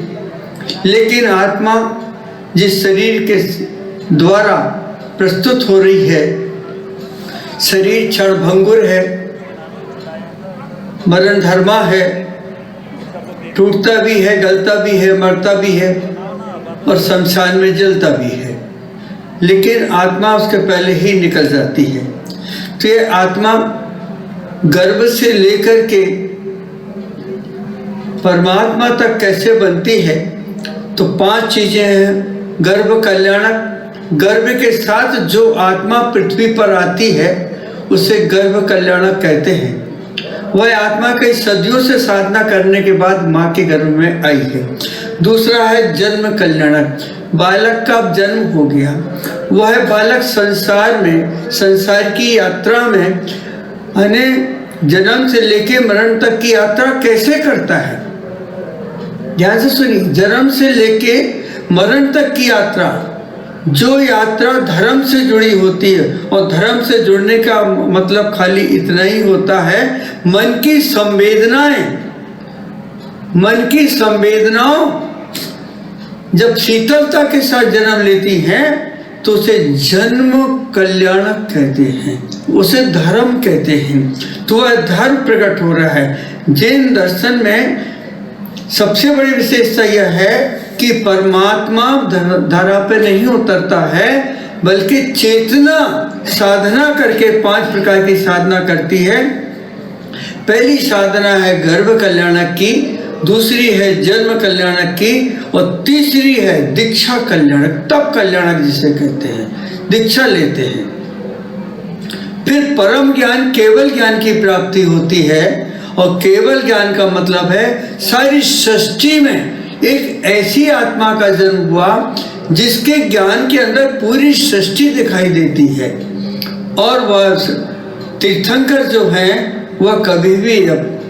लेकिन आत्मा जिस शरीर के द्वारा प्रस्तुत हो रही है, शरीर क्षणभंगुर है, मरण धर्मा है, टूटता भी है, गलता भी है, मरता भी है और शमशान में जलता भी है, लेकिन आत्मा उसके पहले ही निकल जाती है। तो ये आत्मा गर्भ से लेकर के परमात्मा तक कैसे बनती है, तो 5 चीजें हैं। गर्भ कल्याणक, गर्भ के साथ जो आत्मा पृथ्वी पर आती है उसे गर्भ कल्याणक कहते हैं। वह आत्मा कई सदियों से साधना करने के बाद माँ के गर्भ में आई है। दूसरा है जन्म कल्याणक, बालक का जन्म हो गया, वह बालक संसार में, संसार की यात्रा में, यानी जन्म से लेके मरण तक की यात्रा कैसे करता है। ध्यान से सुनिए, जन्म से लेके मरण तक की यात्रा, जो यात्रा धर्म से जुड़ी होती है, और धर्म से जुड़ने का मतलब खाली इतना ही होता है, मन की संवेदनाएं, मन की संवेदनाओं जब शीतलता के साथ जन्म लेती हैं तो उसे जन्म कल्याणक कहते हैं, उसे धर्म कहते हैं। तो वह धर्म प्रकट हो रहा है। जैन दर्शन में सबसे बड़ी विशेषता यह है कि परमात्मा धरा पे नहीं उतरता है, बल्कि चेतना साधना करके 5 प्रकार की साधना करती है। पहली साधना है गर्भ कल्याणक की, दूसरी है जन्म कल्याणक की, और तीसरी है दीक्षा कल्याणक, तप कल्याणक जिसे कहते हैं, दीक्षा लेते हैं। फिर परम ज्ञान, केवल ज्ञान की प्राप्ति होती है, और केवल ज्ञान का मतलब है सारी सृष्टि में एक ऐसी आत्मा का जन्म हुआ जिसके ज्ञान के अंदर पूरी सृष्टि दिखाई देती है। और वह तीर्थंकर जो हैं वह कभी भी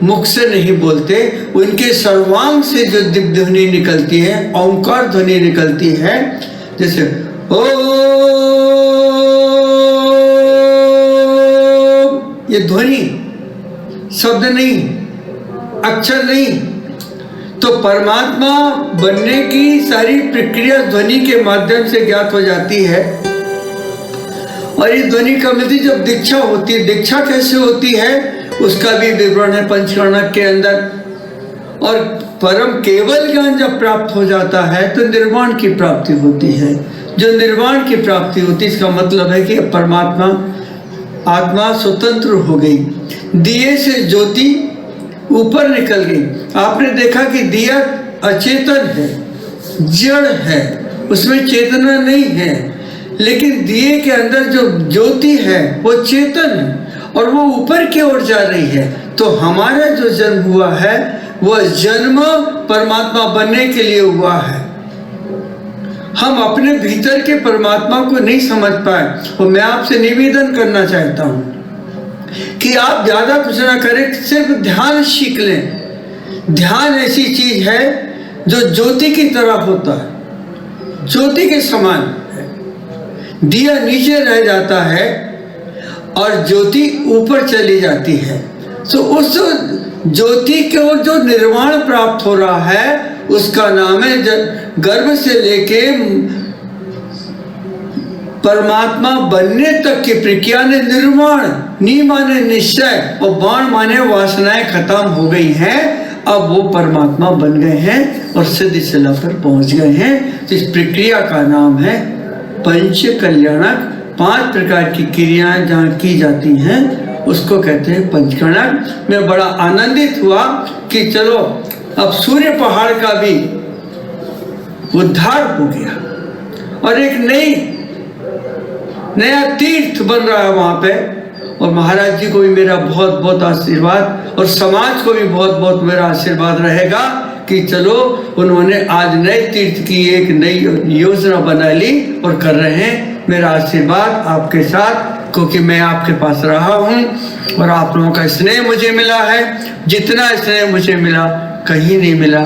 मुख से नहीं बोलते, उनके सर्वांग से जो दिव्य ध्वनि निकलती है, ओंकार ध्वनि निकलती है, जैसे ओ, ये ध्वनि शब्द नहीं, अक्षर नहीं। तो परमात्मा बनने की सारी प्रक्रिया ध्वनि के माध्यम से ज्ञात हो जाती है। और ये ध्वनि कब मिलती, जब दीक्षा होती है। दीक्षा कैसे होती है उसका भी विवरण है पंचकर्णक के अंदर। और परम केवल ज्ञान जब प्राप्त हो जाता है तो निर्वाण की प्राप्ति होती है। जो निर्वाण की प्राप्ति होती है, इसका मतलब है कि परमात्मा, आत्मा स्वतंत्र हो गई, दिए से ज्योति ऊपर निकल गई। आपने देखा कि दिया अचेतन है, जड़ है, उसमें चेतना नहीं है, लेकिन दिए के अंदर जो ज्योति है वो चेतन है और वो ऊपर की ओर जा रही है। तो हमारा जो जन्म हुआ है वह जन्म परमात्मा बनने के लिए हुआ है। हम अपने भीतर के परमात्मा को नहीं समझ पाए। और मैं आपसे निवेदन करना चाहता हूँ कि आप ज़्यादा कुछ ना करें, सिर्फ ध्यान सीख लें। ध्यान ऐसी चीज है जो ज्योति की तरह होता है, ज्योति के समान है। दिया नीचे रह जाता है और ज्योति ऊपर चली जाती है। तो उस ज्योति के ओर जो निर्वाण प्राप्त हो रहा है उसका नाम है गर्भ से लेके परमात्मा बनने तक की प्रक्रिया ने निर्वाण। नी माने निश्चय और बाण माने वासनाएं खत्म हो गई हैं। अब वो परमात्मा बन गए हैं और सिद्धि शिला पर पहुंच गए हैं। तो इस प्रक्रिया का नाम है पंच कल्याणक। 5 प्रकार की क्रियाएं जहाँ की जाती हैं उसको कहते हैं पंचकर्ण। मैं बड़ा आनंदित हुआ कि चलो अब सूर्य पहाड़ का भी उद्धार हो गया और एक नया तीर्थ बन रहा है वहां पे। और महाराज जी को भी मेरा बहुत बहुत आशीर्वाद और समाज को भी बहुत बहुत मेरा आशीर्वाद रहेगा कि चलो उन्होंने आज नए तीर्थ की एक नई योजना बना ली और कर रहे हैं। मेरा आशीर्वाद आपके साथ, क्योंकि मैं आपके पास रहा हूँ और आप लोगों का स्नेह मुझे मिला है। जितना स्नेह मुझे मिला कहीं नहीं मिला।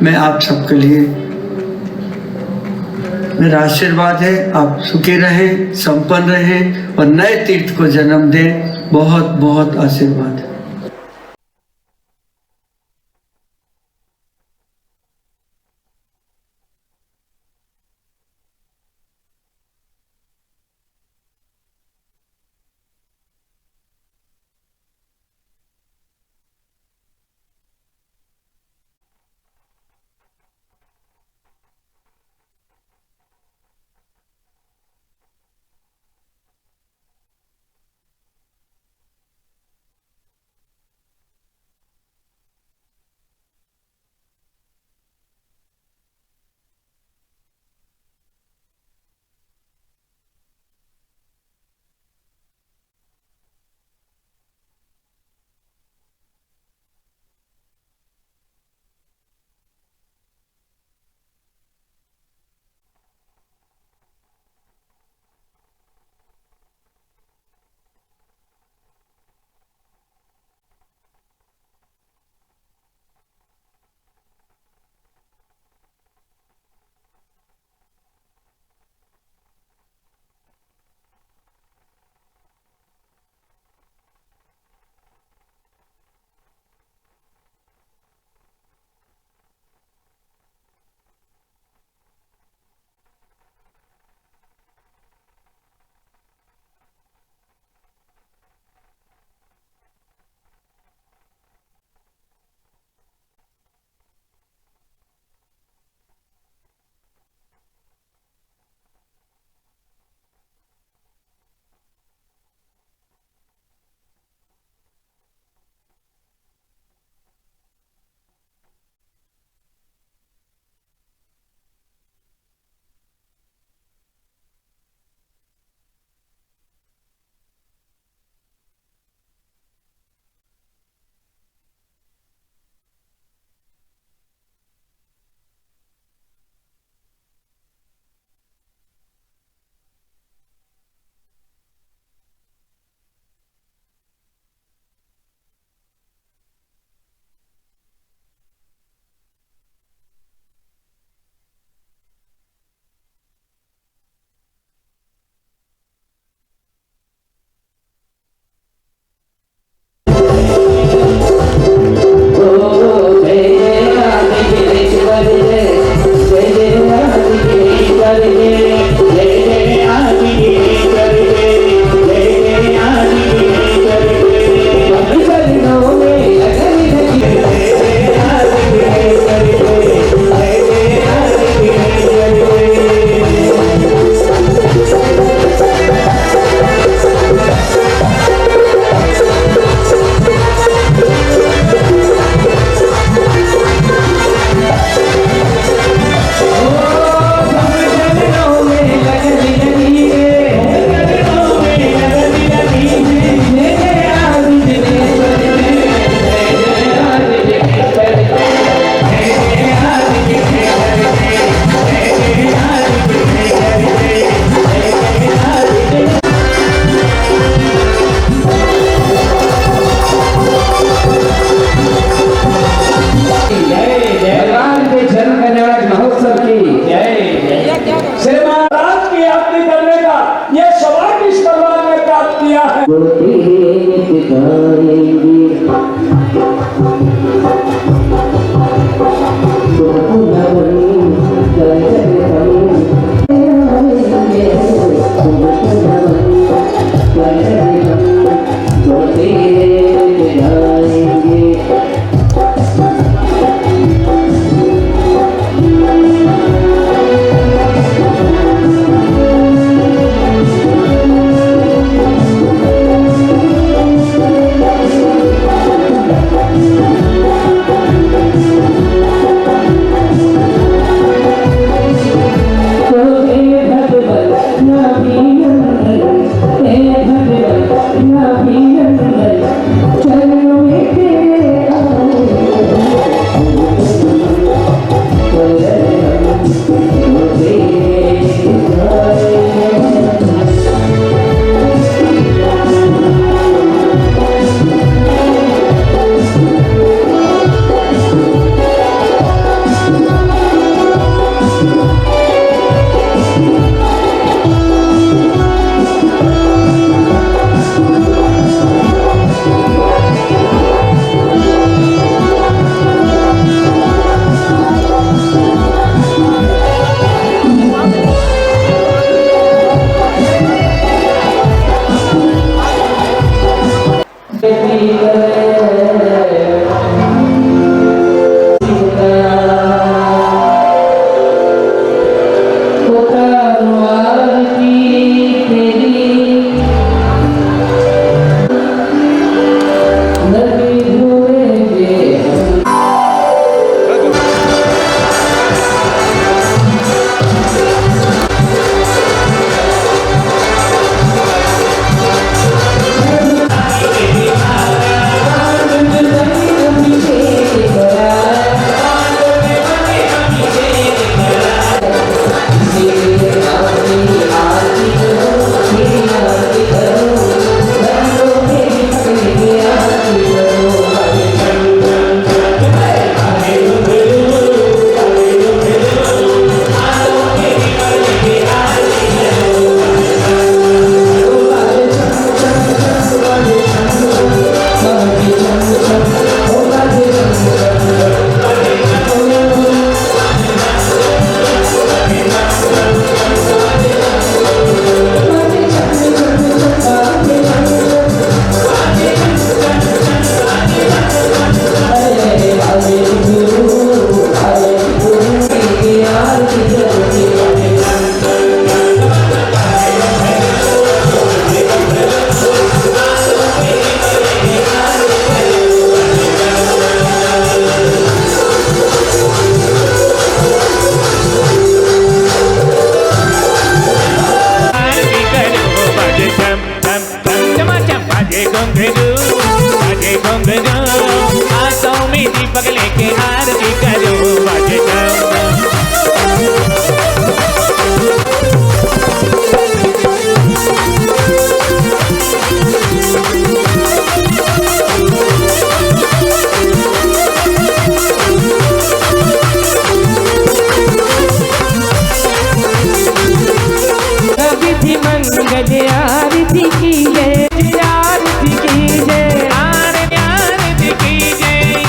मैं आप सबके लिए मेरा आशीर्वाद है, आप सुखी रहें, संपन्न रहें और नए तीर्थ को जन्म दें। बहुत बहुत आशीर्वाद है।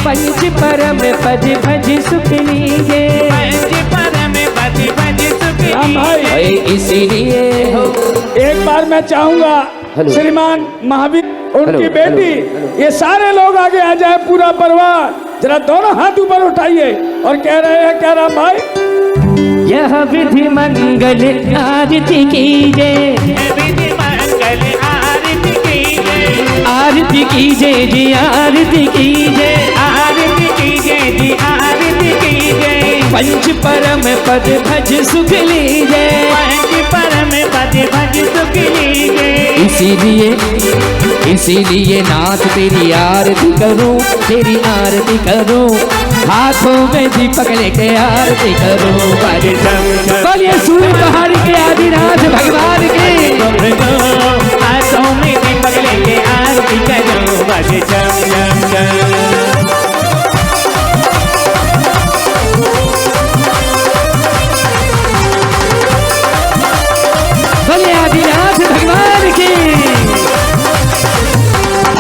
पंच परम पद भज सुख लीजे, पंच परम पद भज सुख लीजे। इसीलिए एक बार मैं चाहूंगा श्रीमान महावीर उनकी बेटी ये सारे लोग आगे आ जाए, पूरा परिवार जरा दोनों हाथ ऊपर उठाइए और कह रहे हैं क्या राम भाई, यह विधि मंगल आरती कीजे, विधि मंगल आरती कीजे, आरती कीजे जी आरती कीजे, आरती कीजे जी आरती कीजे। पंच परम पद भज सुख लीजे, पंच परम पद भज सुख लीजे। इसीलिए नाथ तेरी आरती करूं, तेरी आरती करूं, हाथों में दीपक लेके आरती करूं। बोलिए सूर्य पहाड़ी के आदिनाथ भगवान के, हाथों में दीपक लेके आरती करूं। बज चम चम चम। बोलिए आदिनाथ भगवान के।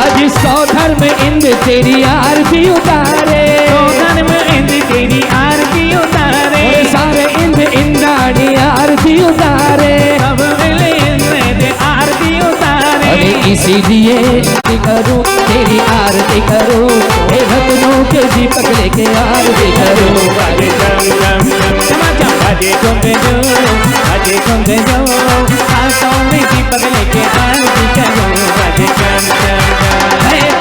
आज सौधर में इंद्र तेरी आरती उतारे, सौधर में इंद्र तेरी आरती उतारे, सारे इंद्र इंद्राणी आरती उतारे, सब मिले इंद्र आरती उतारे। अरे इसीलिए करूं तेरी आरती करूं, हे भक्तों के दीपक लेके आरती करूं। अरे चम चम चम चम अजय कुंभ जो, अजय कुंभ जो, हाथों में दीपक लेके आरती करूं। अजय चम चम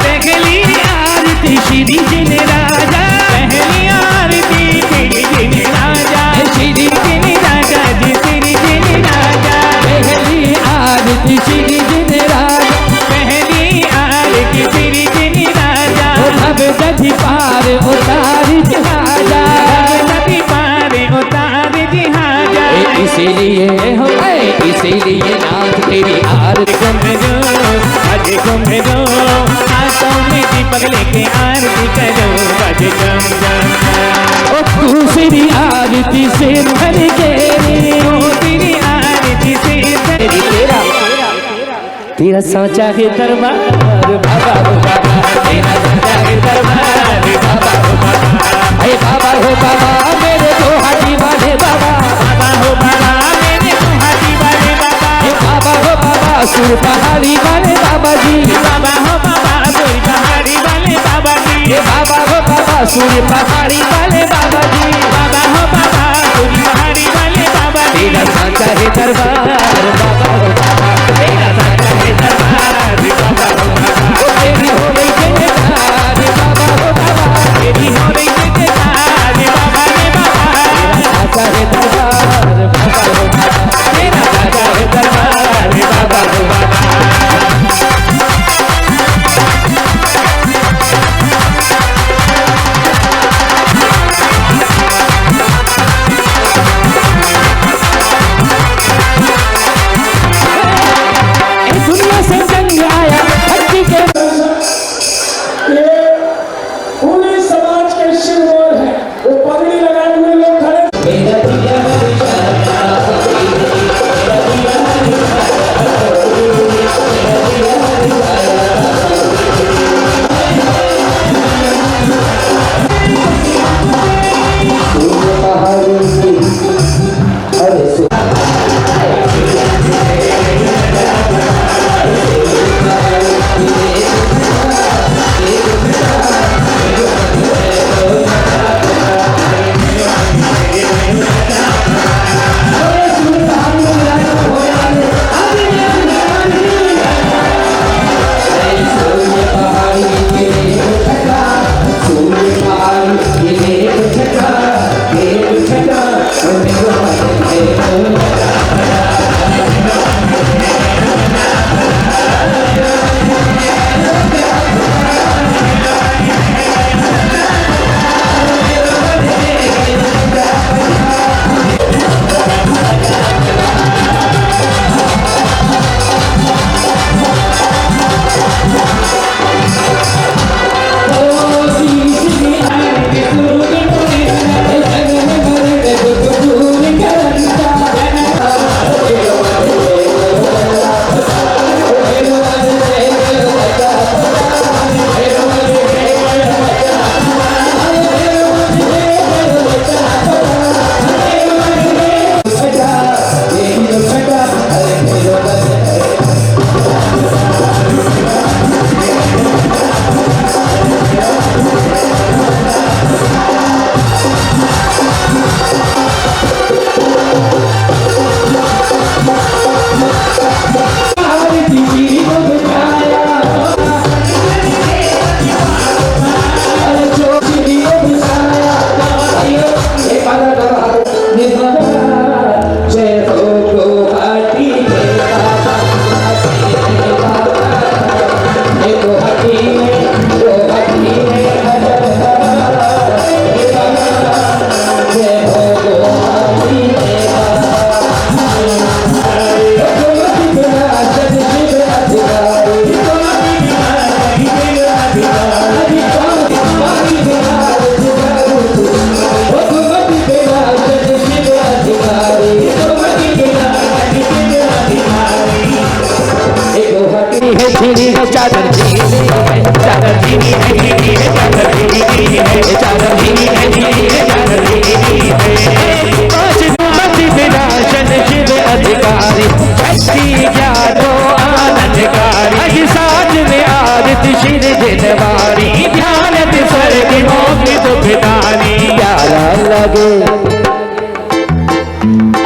पहली आरती श्री जिन राजा, पहली आरती श्री जिन राजा, श्री जिन राजा जी श्री जिन राजा। पहली आरती श्री जिन राजा, पहली आरती श्री जिन राजा। भव दधि पार उतार जहाजा, भव दधि पार उतार जहाजा। इसीलिए हो इसीलिए नाथ तेरी आरती कुंभ जो, अजय कुंभ जो, हाथों में दीपक लेके आरती करो। बज चम चम चम। ओ तेरी आरती से भर के, ओ तेरी आरती से भर के, तेरा साचा है दरबार बाबा हो बाबा, तेरा साचा है दरबार बाबा हो बाबा। हे बाबा हो बाबा मेरे दो हाथी वाले बाबा, बाबा हो बाबा मेरे दो हाथी वाले बाबा। हे बाबा हो बाबा सुर पहाड़ी वाले बाबा जी, बाबा हो बाबा सुर पहाड़ी वाले बाबा जी। हे बाबा हो बाबा सुर पहाड़ी वाले बाबा जी, बाबा हो बाबा सुर पहाड़ी वाले बाबा। बाबा तेरा साचा है दरबार बाबा हो बाबा तेरा साचा है दरबार बाबा हो बाबा तेरी हो गई जयकार बाबा हो बाबा तेरी हो गई जयकार बाबा रे बाबा तेरा साचा है दरबार बाबा हो बाबा तेरा साचा है दरबार बाबा हो बाबा। दुनिया से जंग आया भक्ति के पूरे समाज के शिरमोर है वो पगड़ी लगाए हुए लोग खड़े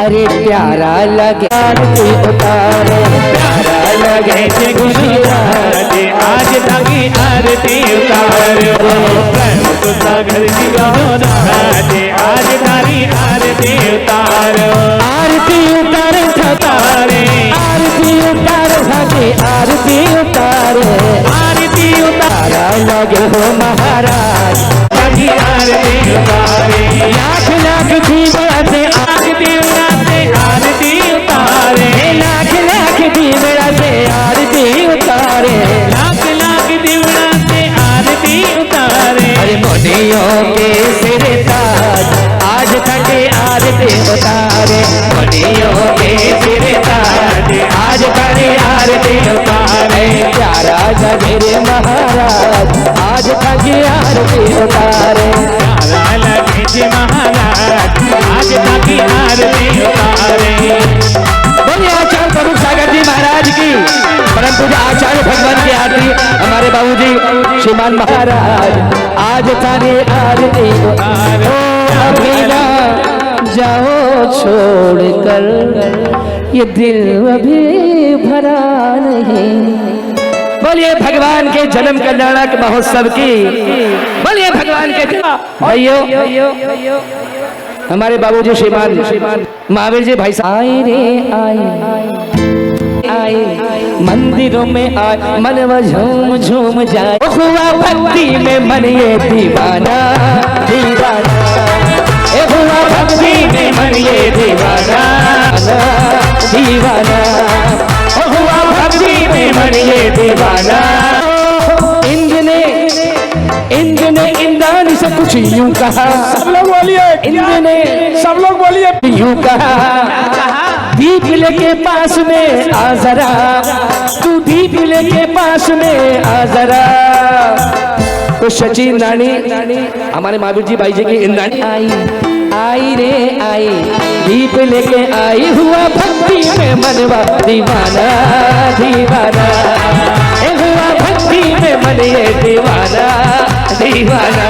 अरे प्यारा लगे आरती उतारे प्यारा लगे गुजराते आज लगी आरती उतारो तो सागर की गाते आज तारी आरती उतारो आरती उतार तारे आरती उतार सके आरती उतारे आरती उतारा लगे हो महाराज लगी आरती उतारे लाख लाख दीवाते आरती उतारे आरती उतारे लाख लाख दीवाते आरती उतारे लाख लाख दीवाते आरती उतारे अरे मोनियों के सिर ताज आज तक आरती उतारे मोनियों के सिर ताज आज तक आरती उतारे प्यारा लगे रे महाराज आज तक आरती उतारे प्यारा लगे जी महाराज आज तक आरती उतारे। बोलिए आचार्य प्रमुख सागर जी महाराज की परम पूज्य आचार्य भगवान की आरती हमारे बाबूजी श्रीमान महाराज आज तारे आरती उतारो अभिना जाओ छोड़कर, ये दिल अभी भरा नहीं। बोलिए भगवान के जन्म कल्याणक महोत्सव की, बोलिए भगवान के भाइयों। हमारे बाबूजी श्रीमान महावीर जी भाई साहब आए रे आए मंदिरों में आए, मन व झूम झूम जाए, हुआ भक्ति में मन ये दीवाना दीवाना, हुआ भक्ति में मन ये दीवाना दीवाना, हुआ भक्ति में मन ये दीवाना। इंद्र ने इंद्राणी से कुछ यूं कहा, सब लोग बोलिए, सब लोग बोलिए, यूं कहा दीप लेके पास में आ जरा, तू दीप लेके पास में आ जरा। तो सचिन रानी हमारे महावीर जी भाई जी की इंद्राणी आई रे आई, दीप लेके आई, हुआ भक्ति में मनवा दीवाना दीवाना, हुआ भक्ति में मन ये दीवाना दीवाना।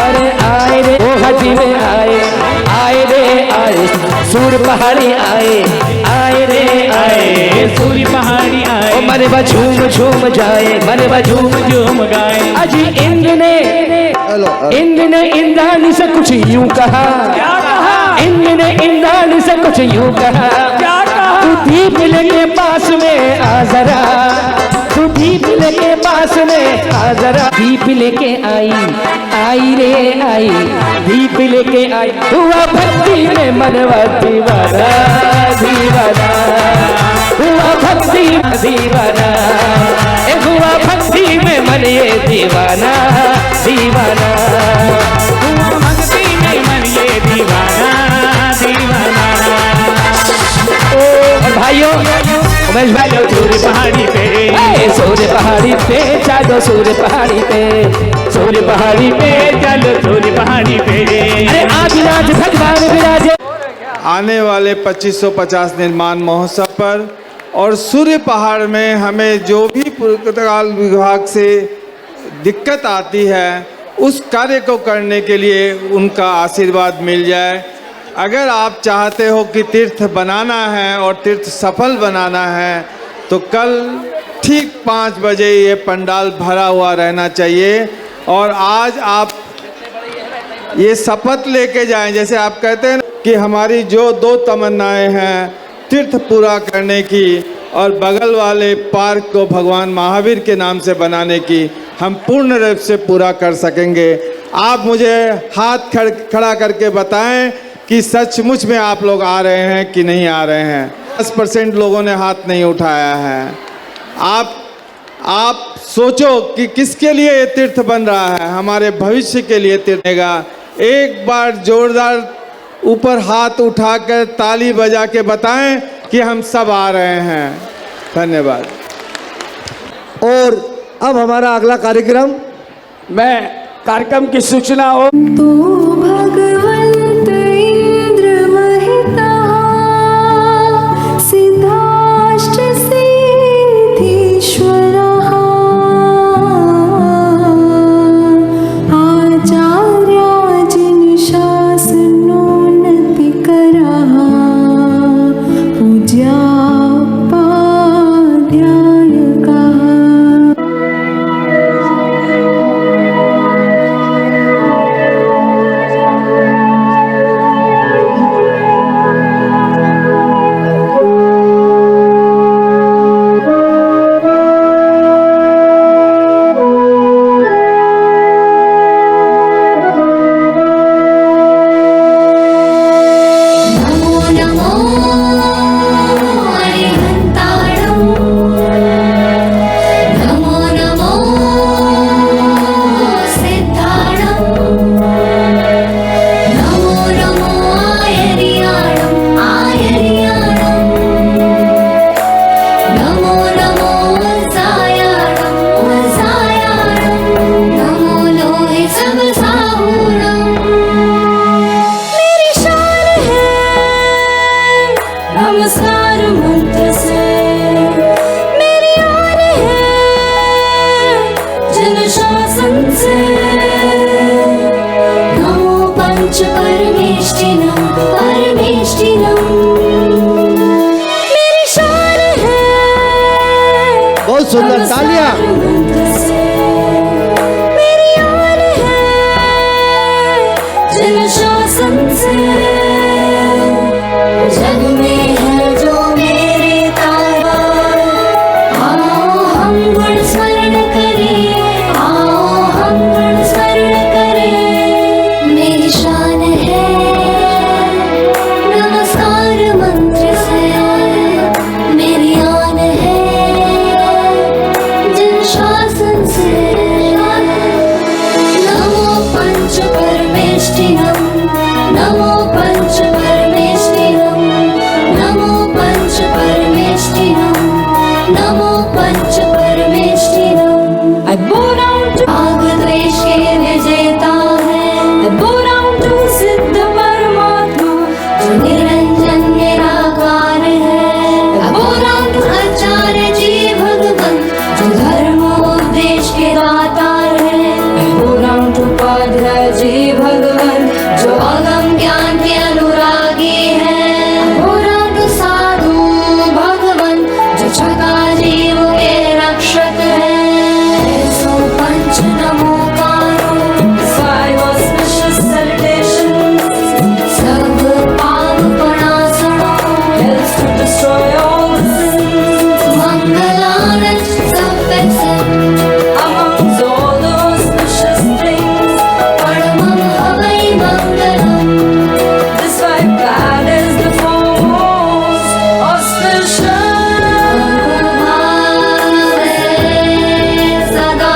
अरे आए रे ओ हजी में आए रे आए, सूर पहाड़ी आए रे आए, सूर पहाड़ी आए, ओ मनवा झूम झूम जाए, मनवा झूम झूम गाए। अजी इंद्र ने इंद्राणी से कुछ यूं कहा, क्या कहा? इंद्र ने इंद्राणी से कुछ यूं कहा, क्या कहा? तू दीप लेके पास में आ जरा, तू दीप लेके पास में आ जरा। दीप लेके आई रे आई, दीप लेके आई, हुआ भक्ति में मनवा दीवाना दीवाना, हुआ भक्ति दीवाना, हुआ भक्ति में मन ये दीवाना दीवाना, हुआ भक्ति में मन ये दीवाना दीवाना। और भाइयों उमेश भाई सूर्य पहाड़ी पे, सूर्य पहाड़ी पे चलो, सूर्य पहाड़ी पे, सूर्य पहाड़ी पे चलो, सूर्य पहाड़ी पे। अरे आदिनाथ भगवान विराजे। आने वाले 2550 निर्माण महोत्सव पर और सूर्य पहाड़ में हमें जो भी पुस्तकालय विभाग से दिक्कत आती है, उस कार्य को करने के लिए उनका आशीर्वाद मिल जाए। अगर आप चाहते हो कि तीर्थ बनाना है और तीर्थ सफल बनाना है, तो कल ठीक 5 बजे ये पंडाल भरा हुआ रहना चाहिए। और आज आप ये शपथ लेके जाएं, जैसे आप कहते हैं कि हमारी जो 2 तमन्नाएं हैं तीर्थ पूरा करने की और बगल वाले पार्क को भगवान महावीर के नाम से बनाने की, हम पूर्ण रूप से पूरा कर सकेंगे। आप मुझे हाथ खड़ा करके बताएं कि सचमुच में आप लोग आ रहे हैं कि नहीं आ रहे हैं। 10% लोगों ने हाथ नहीं उठाया है। आप सोचो कि किसके लिए ये तीर्थ बन रहा है, हमारे भविष्य के लिए तीर्थ बनेगा। एक बार जोरदार ऊपर हाथ उठाकर ताली बजा के बताएं कि हम सब आ रहे हैं। धन्यवाद। और अब हमारा अगला कार्यक्रम, मैं कार्यक्रम की सूचना हो। तो भगवंत इंद्र महिता सिद्धाष्ट सिद्धीश्वरः आचार्याजिन शासनोन्नतिकरः पूज्यापाध्यायकः। नमस्कार मंत्र से मेरी आन है जन शासन से। नमो पंच परमेष्टि नमो सुंदर, तालियां। मंत्र से मेरी आन है जन शासन से, जग में है जो मेरे तारा, आओ हम गुण स्मरण करें, आओ हम गुण स्मरण करें। मेरी शान है नमस्कार मंत्र से, मेरी आन है जन शासन से। नमो पंच परमेष्टिनम, नमो पंच परमेष्टिनम, नमो पंच परमेष्टिनम, नमो पंच परमेष्टिनम। I bow down to आग द्वेष के विजेता है, I bow down to सिद्ध परमात्मा जो निरंजन निराकार है। I bow down to आचार्य जी भगवान जो धर्म उपदेश के दातार है। I bow down to Upadhyay ji भगवान जो अगम ज्ञान के अनुरागी है। I bow down to साधु भगवान जो छका जीव के रक्षक है। सो पंच नमोकारो, five auspicious salutations, सब पाप प्रणासनो, helps to destroy all the sins, मंगलारच सफेक्सन, amongst all the auspicious things, परमं हवै मंगलम, this white cloud is the foremost auspicious, सदा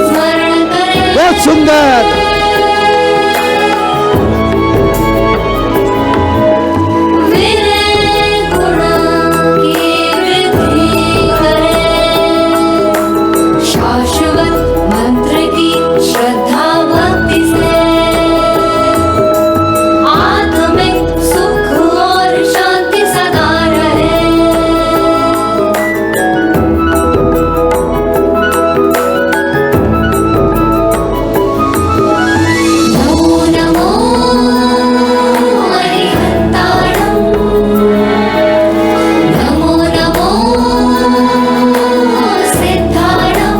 स्मरण करें। बहुत सुंदर। विनय गुण की वृद्धि करें, शाश्वत मंत्र की श्रद्धा भक्ति से, आत्मिक सुख और शांति सदा रहे। नमो नमो हरिहंताणं, नमो नमो सिद्धाणं,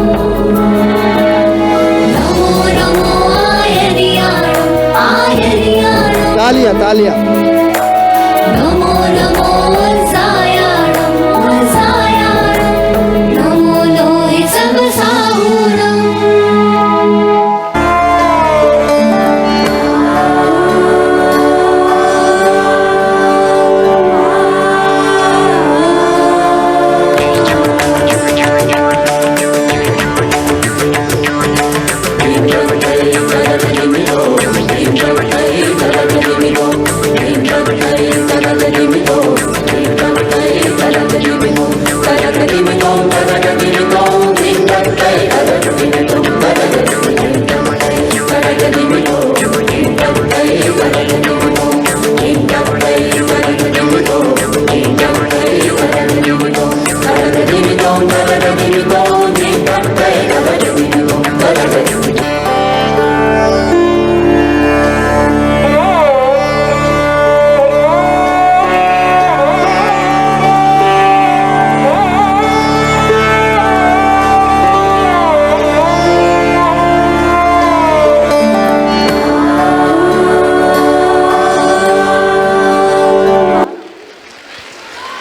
नमो नमो आयर्याणं, आयर्याणं, तालियां, तालियां। नमो नमो सायाणं, सायाणं, नमो लोहि सब साहूणं।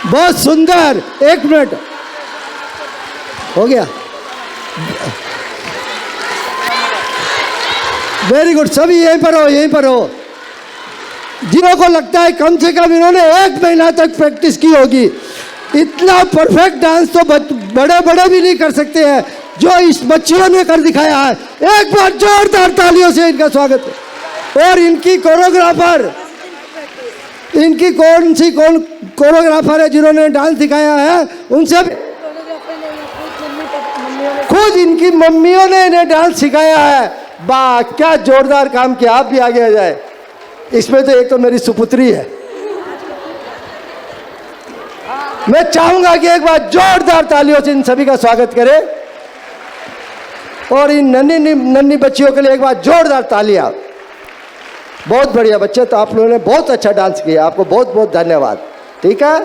बहुत सुंदर। एक मिनट हो गया। Very good. सभी यहीं पर हो, यहीं पर हो। जिन्हों को लगता है कम से कम इन्होंने 1 महीना तक प्रैक्टिस की होगी, इतना परफेक्ट डांस तो बड़े बड़े भी नहीं कर सकते हैं जो इस बच्चियों ने कर दिखाया है। एक बार जोरदार तालियों से इनका स्वागत है। और इनकी कोरियोग्राफर, इनकी कौन कोरियोग्राफर है जिन्होंने डांस दिखाया है, उनसे भी खुद इनकी मम्मियों ने इन्हें डांस सिखाया है। वाह, क्या जोरदार काम किया। आप भी आगे आ जाए। इसमें तो एक तो मेरी सुपुत्री है। मैं चाहूंगा कि एक बार जोरदार तालियों से इन सभी का स्वागत करें और इन नन्ही बच्चियों के लिए एक बार जोरदार तालियां। बहुत बढ़िया बच्चे, तो आप लोगों ने बहुत अच्छा डांस किया। आपको बहुत बहुत धन्यवाद। ठीक है।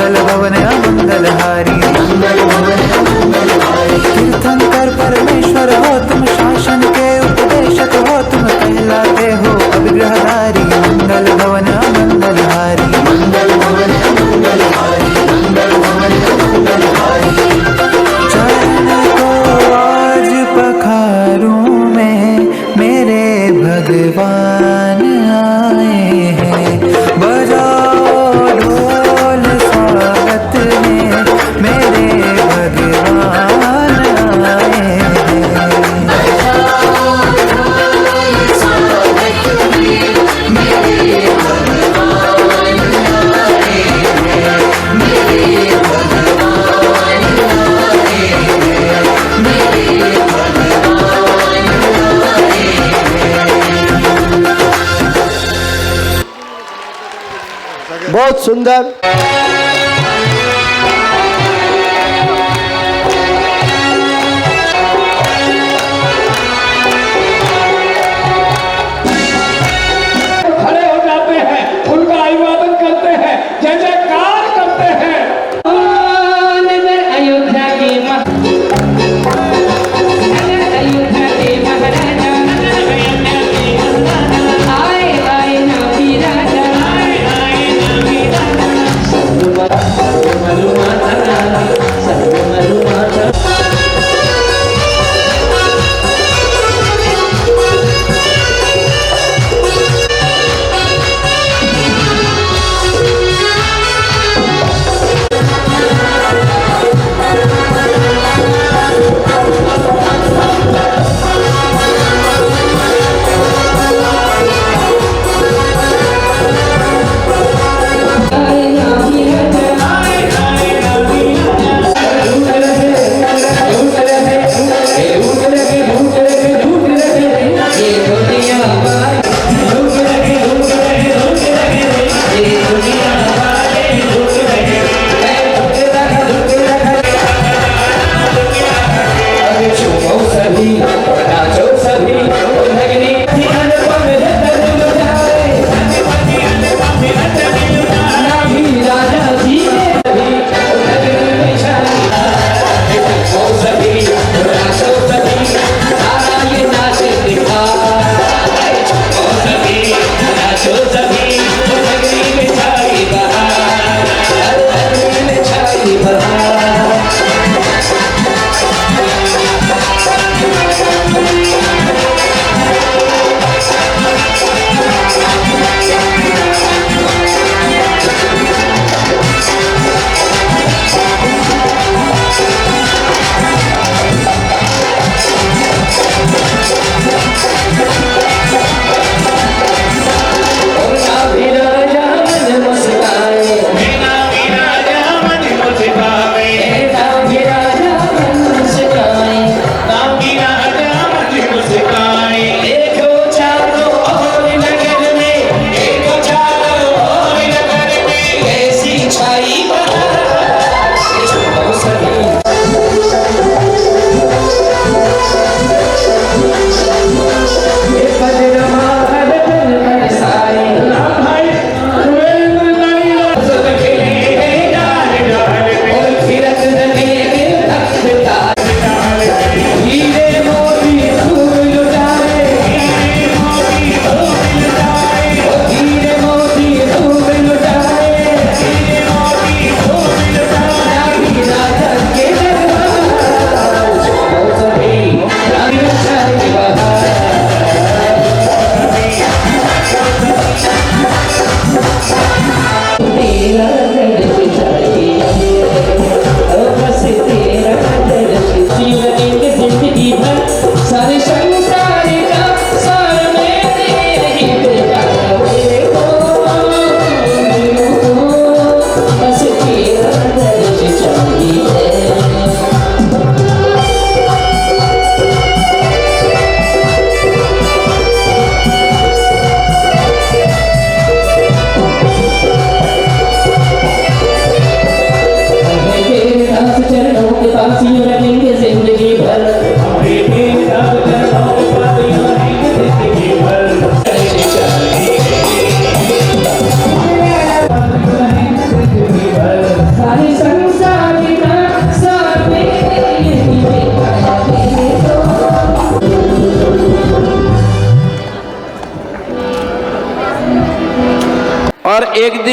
मंगलहारी मंगल भवन मंगलहारी तीर्थंकर परमेश्वर हो तुम, शासन के उपदेशक हो तुम, कहलाते हो अविग्रहधारी मंगल भवन मंगलहारी चरण को आज पखारूं मैं, मेरे भगवान आए हैं। बजाओ ढोल स्वागत में, मेरे भगवान आए हैं। बहुत सुंदर। खड़े हो जाते हैं, उनका अभिवादन करते हैं, जय जयकार करते हैं। अयोध्या के अयोध्या के महाराजा आए आए नाभी राजा आए नाभी राजा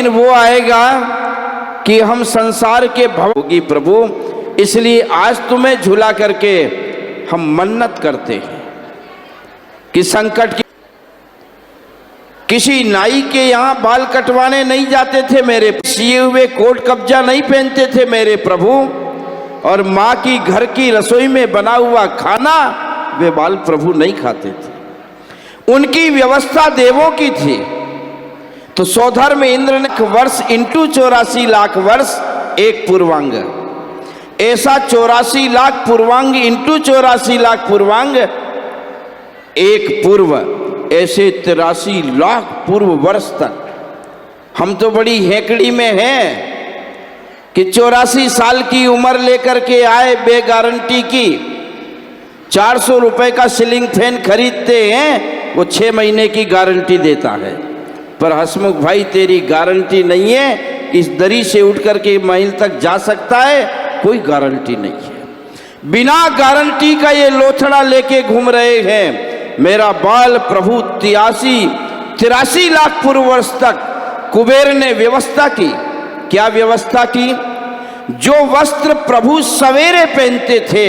दिन वो आएगा कि हम संसार के भव होगी प्रभु, इसलिए आज तुम्हें झूला करके हम मन्नत करते हैं कि संकट की। किसी नाई के यहाँ बाल कटवाने नहीं जाते थे मेरे, सिए हुए कोट कब्जा नहीं पहनते थे मेरे प्रभु, और माँ की घर की रसोई में बना हुआ खाना वे बाल प्रभु नहीं खाते थे। उनकी व्यवस्था देवों की थी। तो स्वधर्म इंद्र ने वर्ष इंटू 84 लाख वर्ष एक पूर्वांग, ऐसा 84 लाख पूर्वांग इंटू 84 लाख पूर्वांग एक पूर्व, ऐसे 83 लाख पूर्व वर्ष तक हम तो बड़ी हेकड़ी में हैं कि 84 साल की उम्र लेकर के आए बे गारंटी की, 400 रुपए का सीलिंग फैन खरीदते हैं, वो 6 महीने की गारंटी देता है। पर हसमुख भाई तेरी गारंटी नहीं है, इस दरी से उठ करके महल तक जा सकता है, कोई गारंटी नहीं है। बिना गारंटी का ये लोथड़ा लेके घूम रहे हैं। मेरा बाल प्रभु 83 लाख पूर्व वर्ष तक कुबेर ने व्यवस्था की। क्या व्यवस्था की? जो वस्त्र प्रभु सवेरे पहनते थे,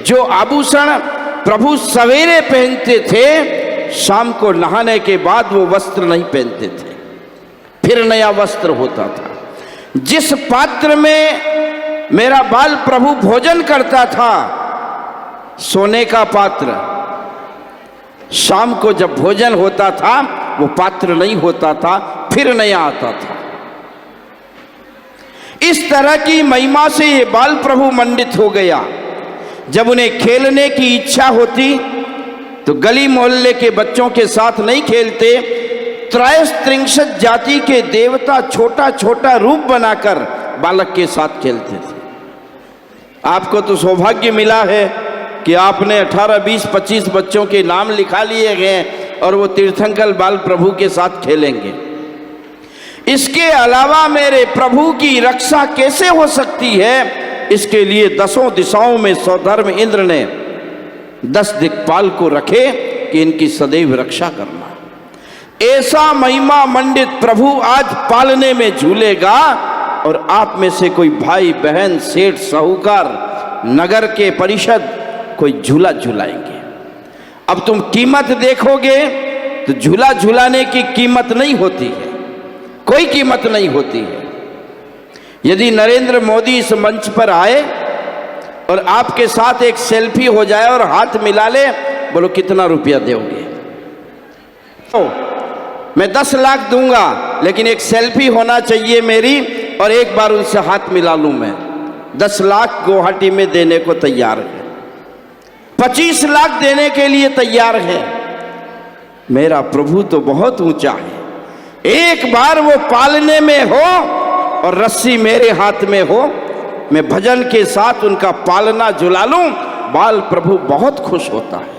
जो आभूषण प्रभु सवेरे पहनते थे, शाम को नहाने के बाद वो वस्त्र नहीं पहनते थे, फिर नया वस्त्र होता था। जिस पात्र में मेरा बाल प्रभु भोजन करता था, सोने का पात्र, शाम को जब भोजन होता था वो पात्र नहीं होता था, फिर नया आता था। इस तरह की महिमा से ये बाल प्रभु मंडित हो गया। जब उन्हें खेलने की इच्छा होती तो गली मोहल्ले के बच्चों के साथ नहीं खेलते, 63 जाति के देवता छोटा छोटा रूप बनाकर बालक के साथ खेलते थे। आपको तो सौभाग्य मिला है कि आपने 18, 20, 25 बच्चों के नाम लिखा लिए गए और वो तीर्थंकर बाल प्रभु के साथ खेलेंगे। इसके अलावा मेरे प्रभु की रक्षा कैसे हो सकती है, इसके लिए 10 दिशाओं में स्वधर्म इंद्र ने 10 दिक्पाल को रखे कि इनकी सदैव रक्षा करना। ऐसा महिमा मंडित प्रभु आज पालने में झूलेगा, और आप में से कोई भाई बहन, सेठ, साहूकार, नगर के परिषद कोई झूला झूलाएंगे। अब तुम कीमत देखोगे तो झूला झूलाने की कीमत नहीं होती है, कोई कीमत नहीं होती है। यदि नरेंद्र मोदी इस मंच पर आए और आपके साथ एक सेल्फी हो जाए और हाथ मिला ले, बोलो कितना रुपया दोगे? तो मैं 10 लाख दूंगा, लेकिन एक सेल्फी होना चाहिए मेरी, और एक बार उनसे हाथ मिला लूं मैं। 10 लाख गुवाहाटी में देने को तैयार है, 25 लाख देने के लिए तैयार है। मेरा प्रभु तो बहुत ऊंचा है। एक बार वो पालने में हो और रस्सी मेरे हाथ में हो, मैं भजन के साथ उनका पालना झुला लूं, बाल प्रभु बहुत खुश होता है।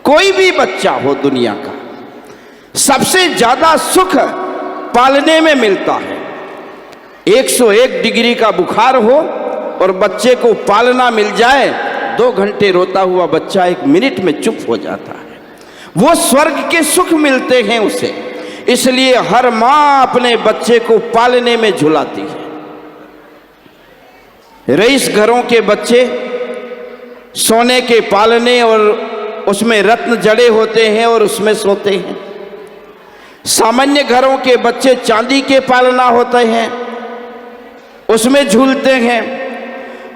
कोई भी बच्चा हो दुनिया का, सबसे ज्यादा सुख पालने में मिलता है। 101 डिग्री का बुखार हो और बच्चे को पालना मिल जाए, 2 घंटे रोता हुआ बच्चा 1 मिनट में चुप हो जाता है। वो स्वर्ग के सुख मिलते हैं उसे। इसलिए हर माँ अपने बच्चे को पालने में झुलाती है। रईस घरों के बच्चे सोने के पालने और उसमें रत्न जड़े होते हैं और उसमें सोते हैं। सामान्य घरों के बच्चे चांदी के पालना होते हैं, उसमें झूलते हैं।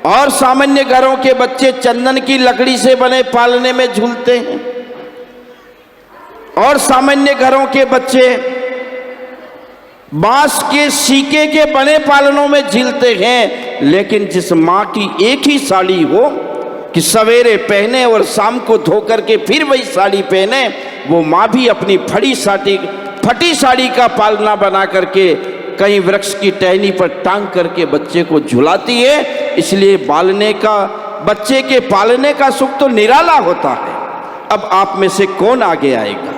और सामान्य घरों के बच्चे चंदन की लकड़ी से बने पालने में झूलते हैं। और सामान्य घरों के बच्चे बांस के सीके के बने पालनों में झूलते हैं। लेकिन जिस माँ की एक ही साड़ी हो कि सवेरे पहने और शाम को धो करके फिर वही साड़ी पहने, वो माँ भी अपनी फटी साड़ी का पालना बना करके कहीं वृक्ष की टहनी पर टांग करके बच्चे को झुलाती है। इसलिए बच्चे के पालने का सुख तो निराला होता है। अब आप में से कौन आगे आएगा?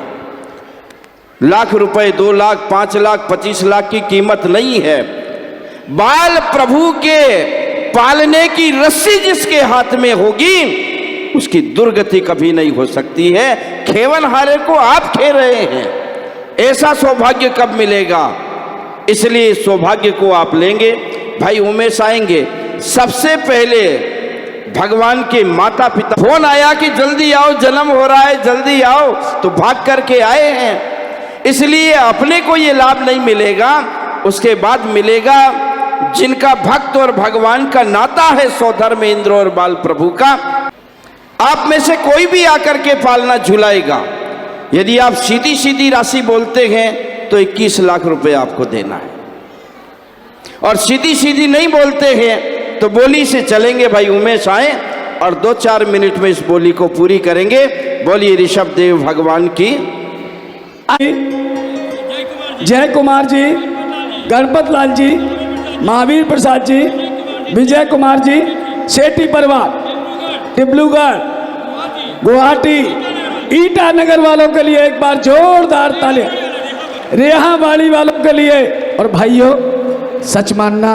लाख रुपए, 2 लाख, 5 लाख, 25 लाख की कीमत नहीं है। बाल प्रभु के पालने की रस्सी जिसके हाथ में होगी, उसकी दुर्गति कभी नहीं हो सकती है। खेवन हारे को आप खे रहे हैं, ऐसा सौभाग्य कब मिलेगा? इसलिए सौभाग्य को आप लेंगे। भाई उमेश आएंगे। सबसे पहले भगवान के माता पिता, फोन आया कि जल्दी आओ, जन्म हो रहा है, जल्दी आओ, तो भाग करके आए हैं। इसलिए अपने को ये लाभ नहीं मिलेगा, उसके बाद मिलेगा जिनका भक्त और भगवान का नाता है, सौधर्म इंद्र और बाल प्रभु का। आप में से कोई भी आकर के पालना झुलाएगा। यदि आप सीधी सीधी राशि बोलते हैं तो 21 लाख रुपए आपको देना है, और सीधी सीधी नहीं बोलते हैं तो बोली से चलेंगे। भाई उमेश आए और 2-4 मिनट में इस बोली को पूरी करेंगे। बोलिए ऋषभ देव भगवान की। जय कुमार जी, गणपत लाल जी, महावीर प्रसाद जी, विजय कुमार जी, सेठी परिवार, डिब्रूगढ़, गुवाहाटी, ईटानगर वालों के लिए एक बार जोरदार तालियां, रेहावाड़ी वालों के लिए। और भाइयों, सच मानना,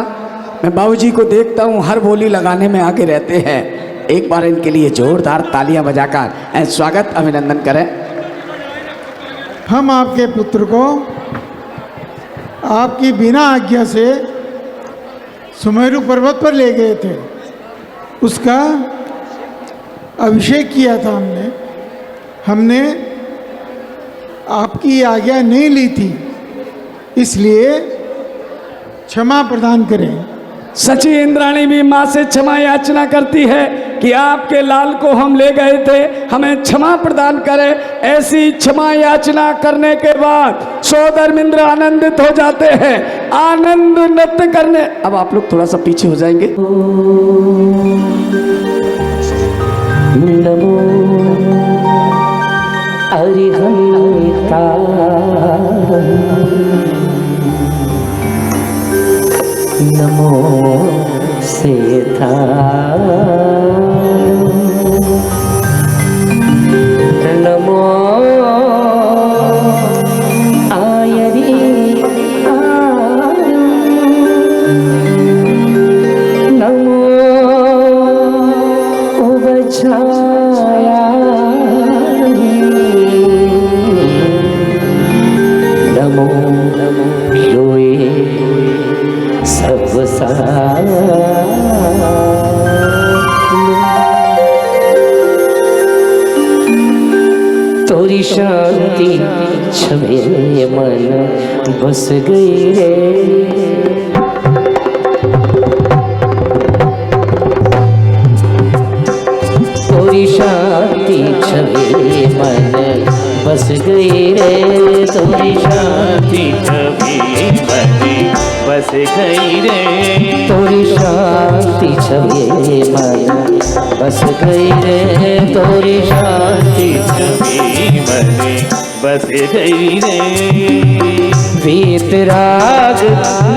मैं बाबूजी को देखता हूँ हर बोली लगाने में आगे रहते हैं। एक बार इनके लिए जोरदार तालियां बजाकर स्वागत अभिनंदन करें। हम आपके पुत्र को आपकी बिना आज्ञा से सुमेरु पर्वत पर ले गए थे, उसका अभिषेक किया था हमने आपकी आज्ञा नहीं ली थी, इसलिए क्षमा प्रदान करें। सची इंद्राणी भी माँ से क्षमा याचना करती है कि आपके लाल को हम ले गए थे, हमें क्षमा प्रदान करें। ऐसी क्षमा याचना करने के बाद सौधर्म इंद्र आनंदित हो जाते हैं, आनंद नृत्य करने। अब आप लोग थोड़ा सा पीछे हो जाएंगे। नमो अरिहंता, नमो सेथा, नमो आयरी आयु, नमो उबछाया, नमो रोए सब तोरी शांति छवे मन बस गई रे, तोरी शांति छवे मन बस गई रे, तोरी शांति छवे मन बस गई रे, तोरी शांति छवे मन बस गई रे, तोरी शांति छवे मन बस गई रे। वीतराग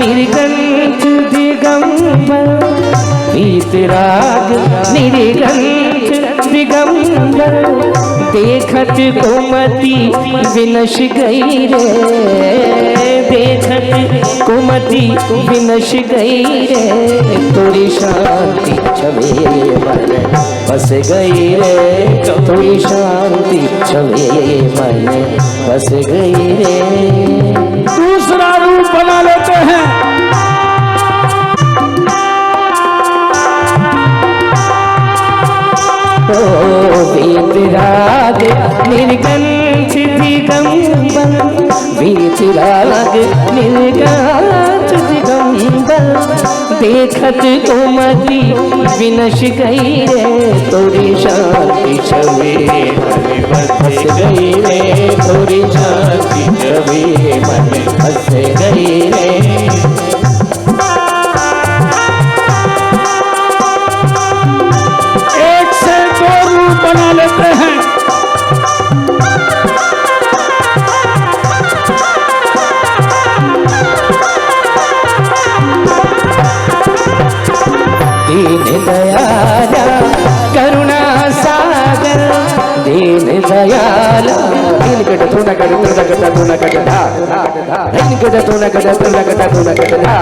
निर्गंथ दिगंबर, वीतराग निर्गंथ दिगंबर, देखत कुमति विनश गई रे, देखत कुमति विनश गई रे, तोरी शांति छवे मन बस गई रे, तोरी शांति छवे मन बस गई रे। दूसरा रूप बना लेते हैं। वीतराग निर्गंथ दिगंबर, वीतराग निर्गंथ दिगंबर, देखत कुमति विनश गई रे, तोरी शांति छवे मन बस गई रे, तोरी शांति छवे मन बस गई रे। बना लेते हैं। दीन दयाला करुणा सागर, दीन दयाला दीन कट तूना कट तूना कट तूना कट धा, दीन कट तूना कट तूना कट तूना कट धा,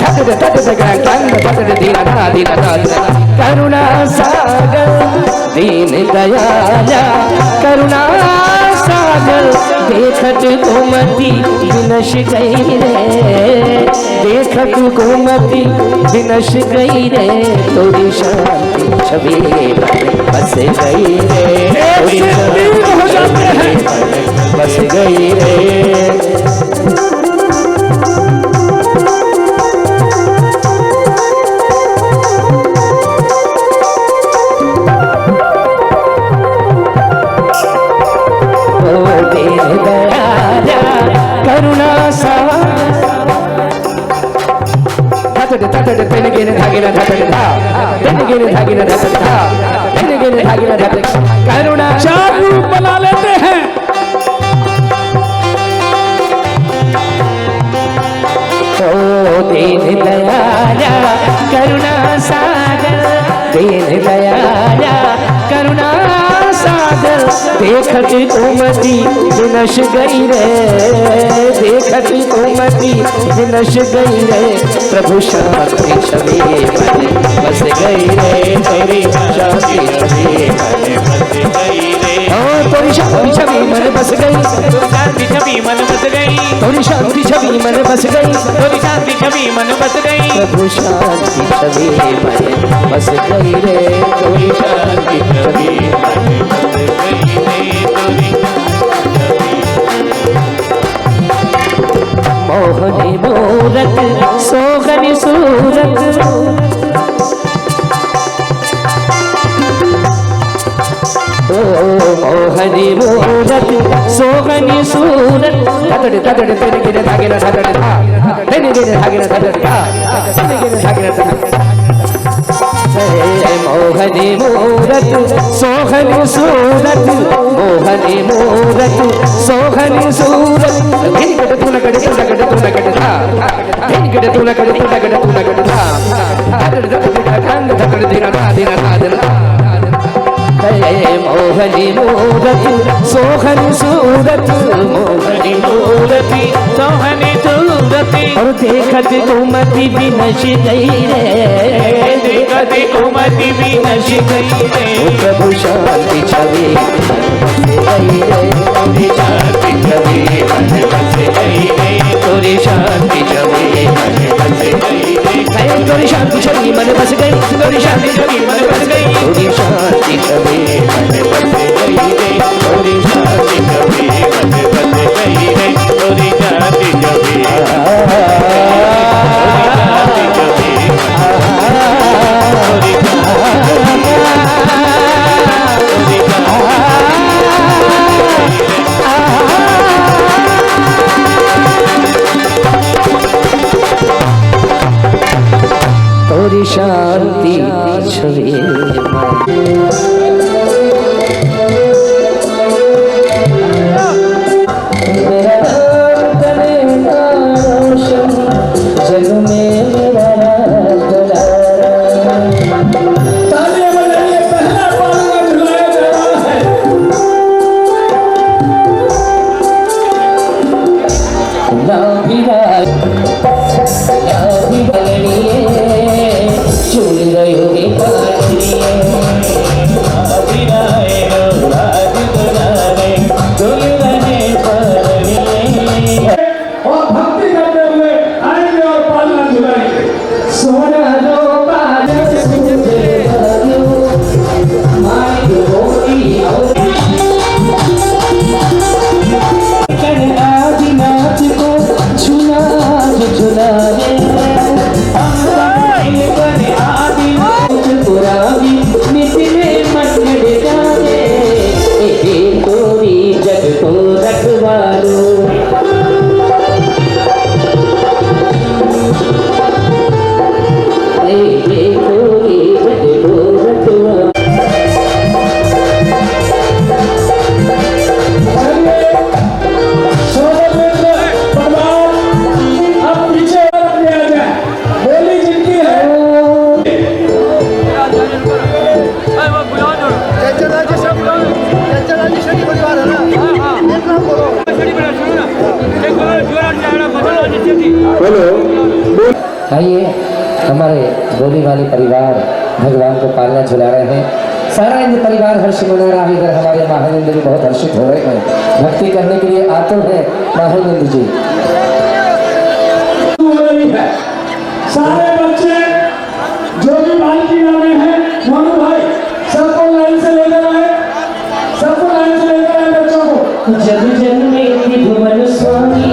ठक ठक जगह कंग ठक दीना धा दीना धा, करुणा सागर दीन दयाला करुणा सागर देखत गोमती विनश गई रे, देखत गोमती विनश गई रे, तोरी शांति छवि बस गई रे, तोरी शांति बस गई रे। करुणा सा करुणा चार रूप बना लेते हैं। ओ दीन दयाला करुणा सागर, दीन दयाला करुणा सागर, देखत गोमती विनश गई रे, देखत गोमती विनश गई रे, प्रभु शांति छवि बस गई रे, तेरी शांति छवि बस गई रे, तोरी शांति छवि मन बस गई, शांति छवि मन बस गई, तोरी शांति छवि मन बस गई, तोरी शांति छवि मन बस गई, प्रभु शांति छवि मन बस गई रे, तोरी शांति छवि मोहनी मूरत सोहनी सूरत, ओ मोहनी मूरत सोहनी सूरत, ततड़ ततड़ तेरे गिरे धागे ना ततड़ था, तेरे गिरे धागे ना ततड़ था, तेरे गिरे धागे ना ततड़, मोहनी मूरत सोहनी सूरत, मोहनी मूरत सोहनी सूरत, गिरगट तू लगट तू लगट तू लगट था, गिरगट तू लगट तू लगट तू लगट था, धड़ धड़ धड़ धड़ धीरा धा धीरा धा धीरा, मोहनी मूरत सोहनी सूरत, मोहनी मूरत सोहनी सूरत, और देखत गोमती विनश गई रे, देखत गोमती विनश गई रे, प्रभु शांति छवि गई रे, तोरी शांति छवि बस गई रे, तोरी शांति छवि बस गई रे, तोरी शांति छवि मन बस गई, तोरी शांति छवि मन बस गई, तोरी शांति छवि मन बस गई रे, तोरी शांति छवि मन बस गई रे, तोरी शांति छवि तोरी शांति छवि जग में मेरा तालियां बजाइए, पहला पालना झुलाया जा रहा है। ना भी बगड़िए चुन गयोगे पाछिए, और भक्ति करते हुए आएंगे और पालना झुलाएंगे। सोना रो आदिनाथ को झुला झुला रे, पुरावी मिटने मटड़ जाने, तोरी जग को रखवालो, तोरी जग को रखवालो। अब पीछे रख दिया जाए, बोली जिनकी है। आइए, हमारे बोली वाले परिवार भगवान को पालना झुला रहे हैं। सारा इंद्र परिवार हर्ष मना रहा है। इधर हमारे महानंद जी बहुत हर्षित हो रहे हैं, भक्ति करने के लिए आतुर है महानंद जी। सारे बच्चे जो भी बालकी में हैं, मोनू भाई सबको लाइन से लेकर आए, सबको लाइन से लेकर आए बच्चों को। जब जन्मे थी भुवन स्वामी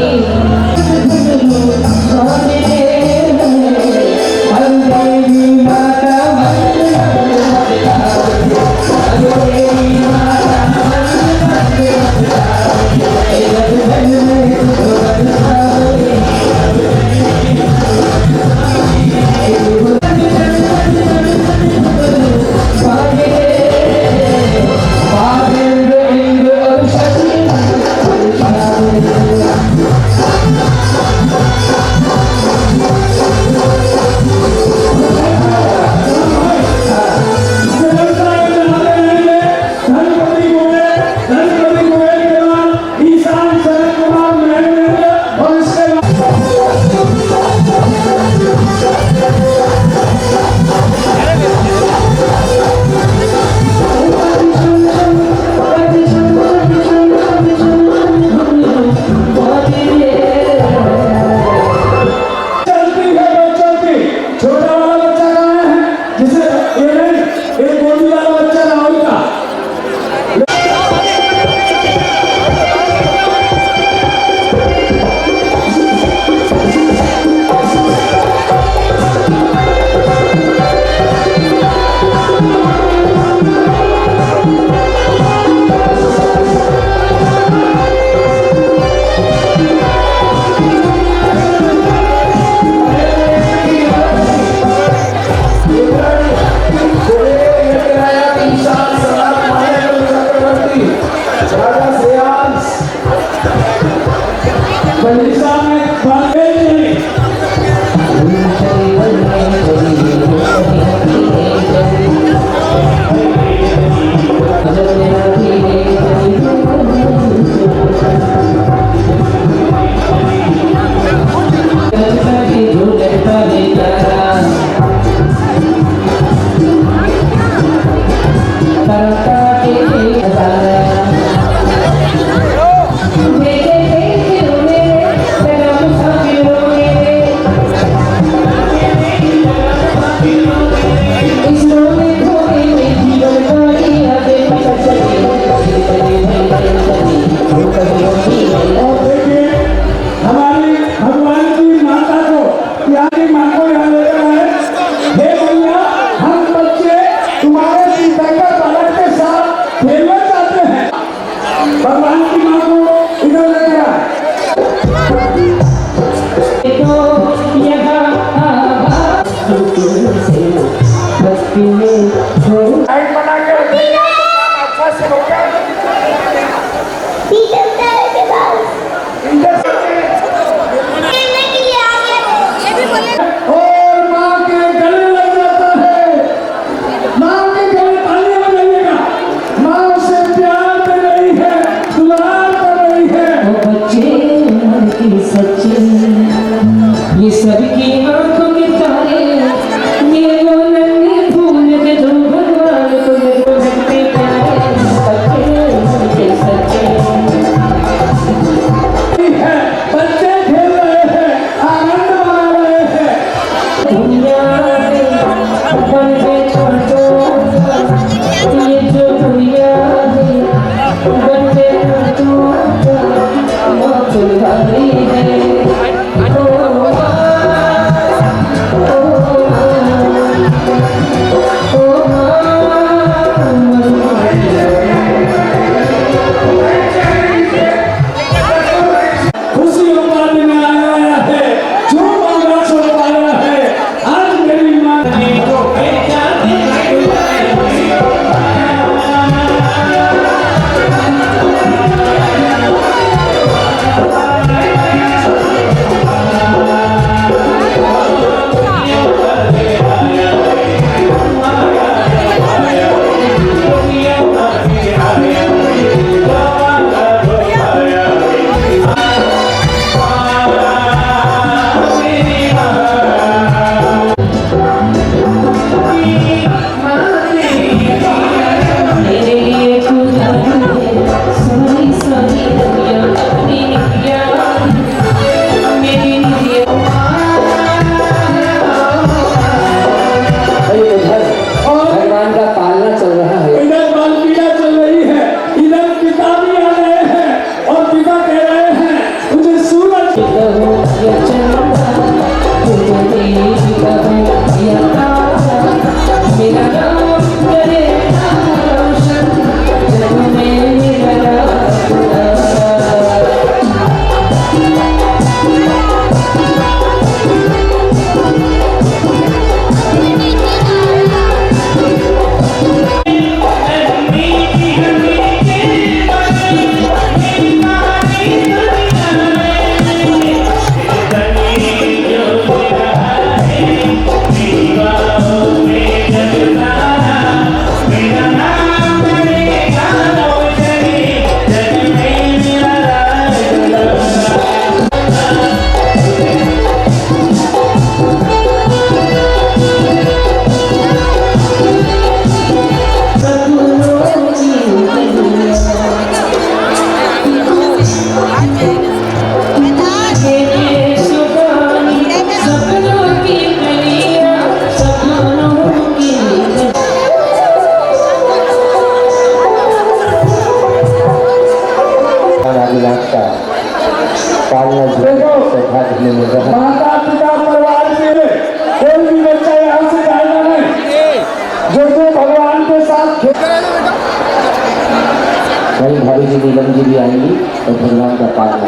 भाभी जी नीलम जी भी आएंगी और भगवान का पाठ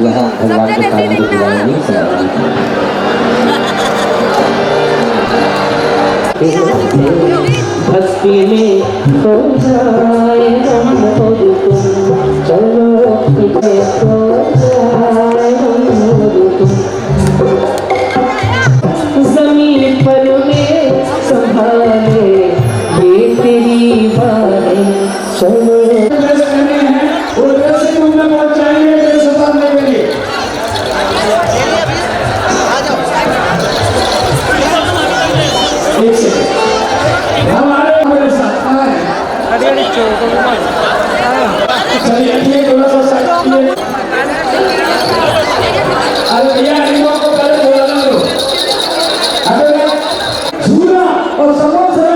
यहाँ भगवान के सामने बुलाएंगे। भक्ति में हो जाए हम और तुम, चलो पीछे हो जाए हम और तुम, जमीन पर में संभाले ये तेरी बातें, चलो और समोसा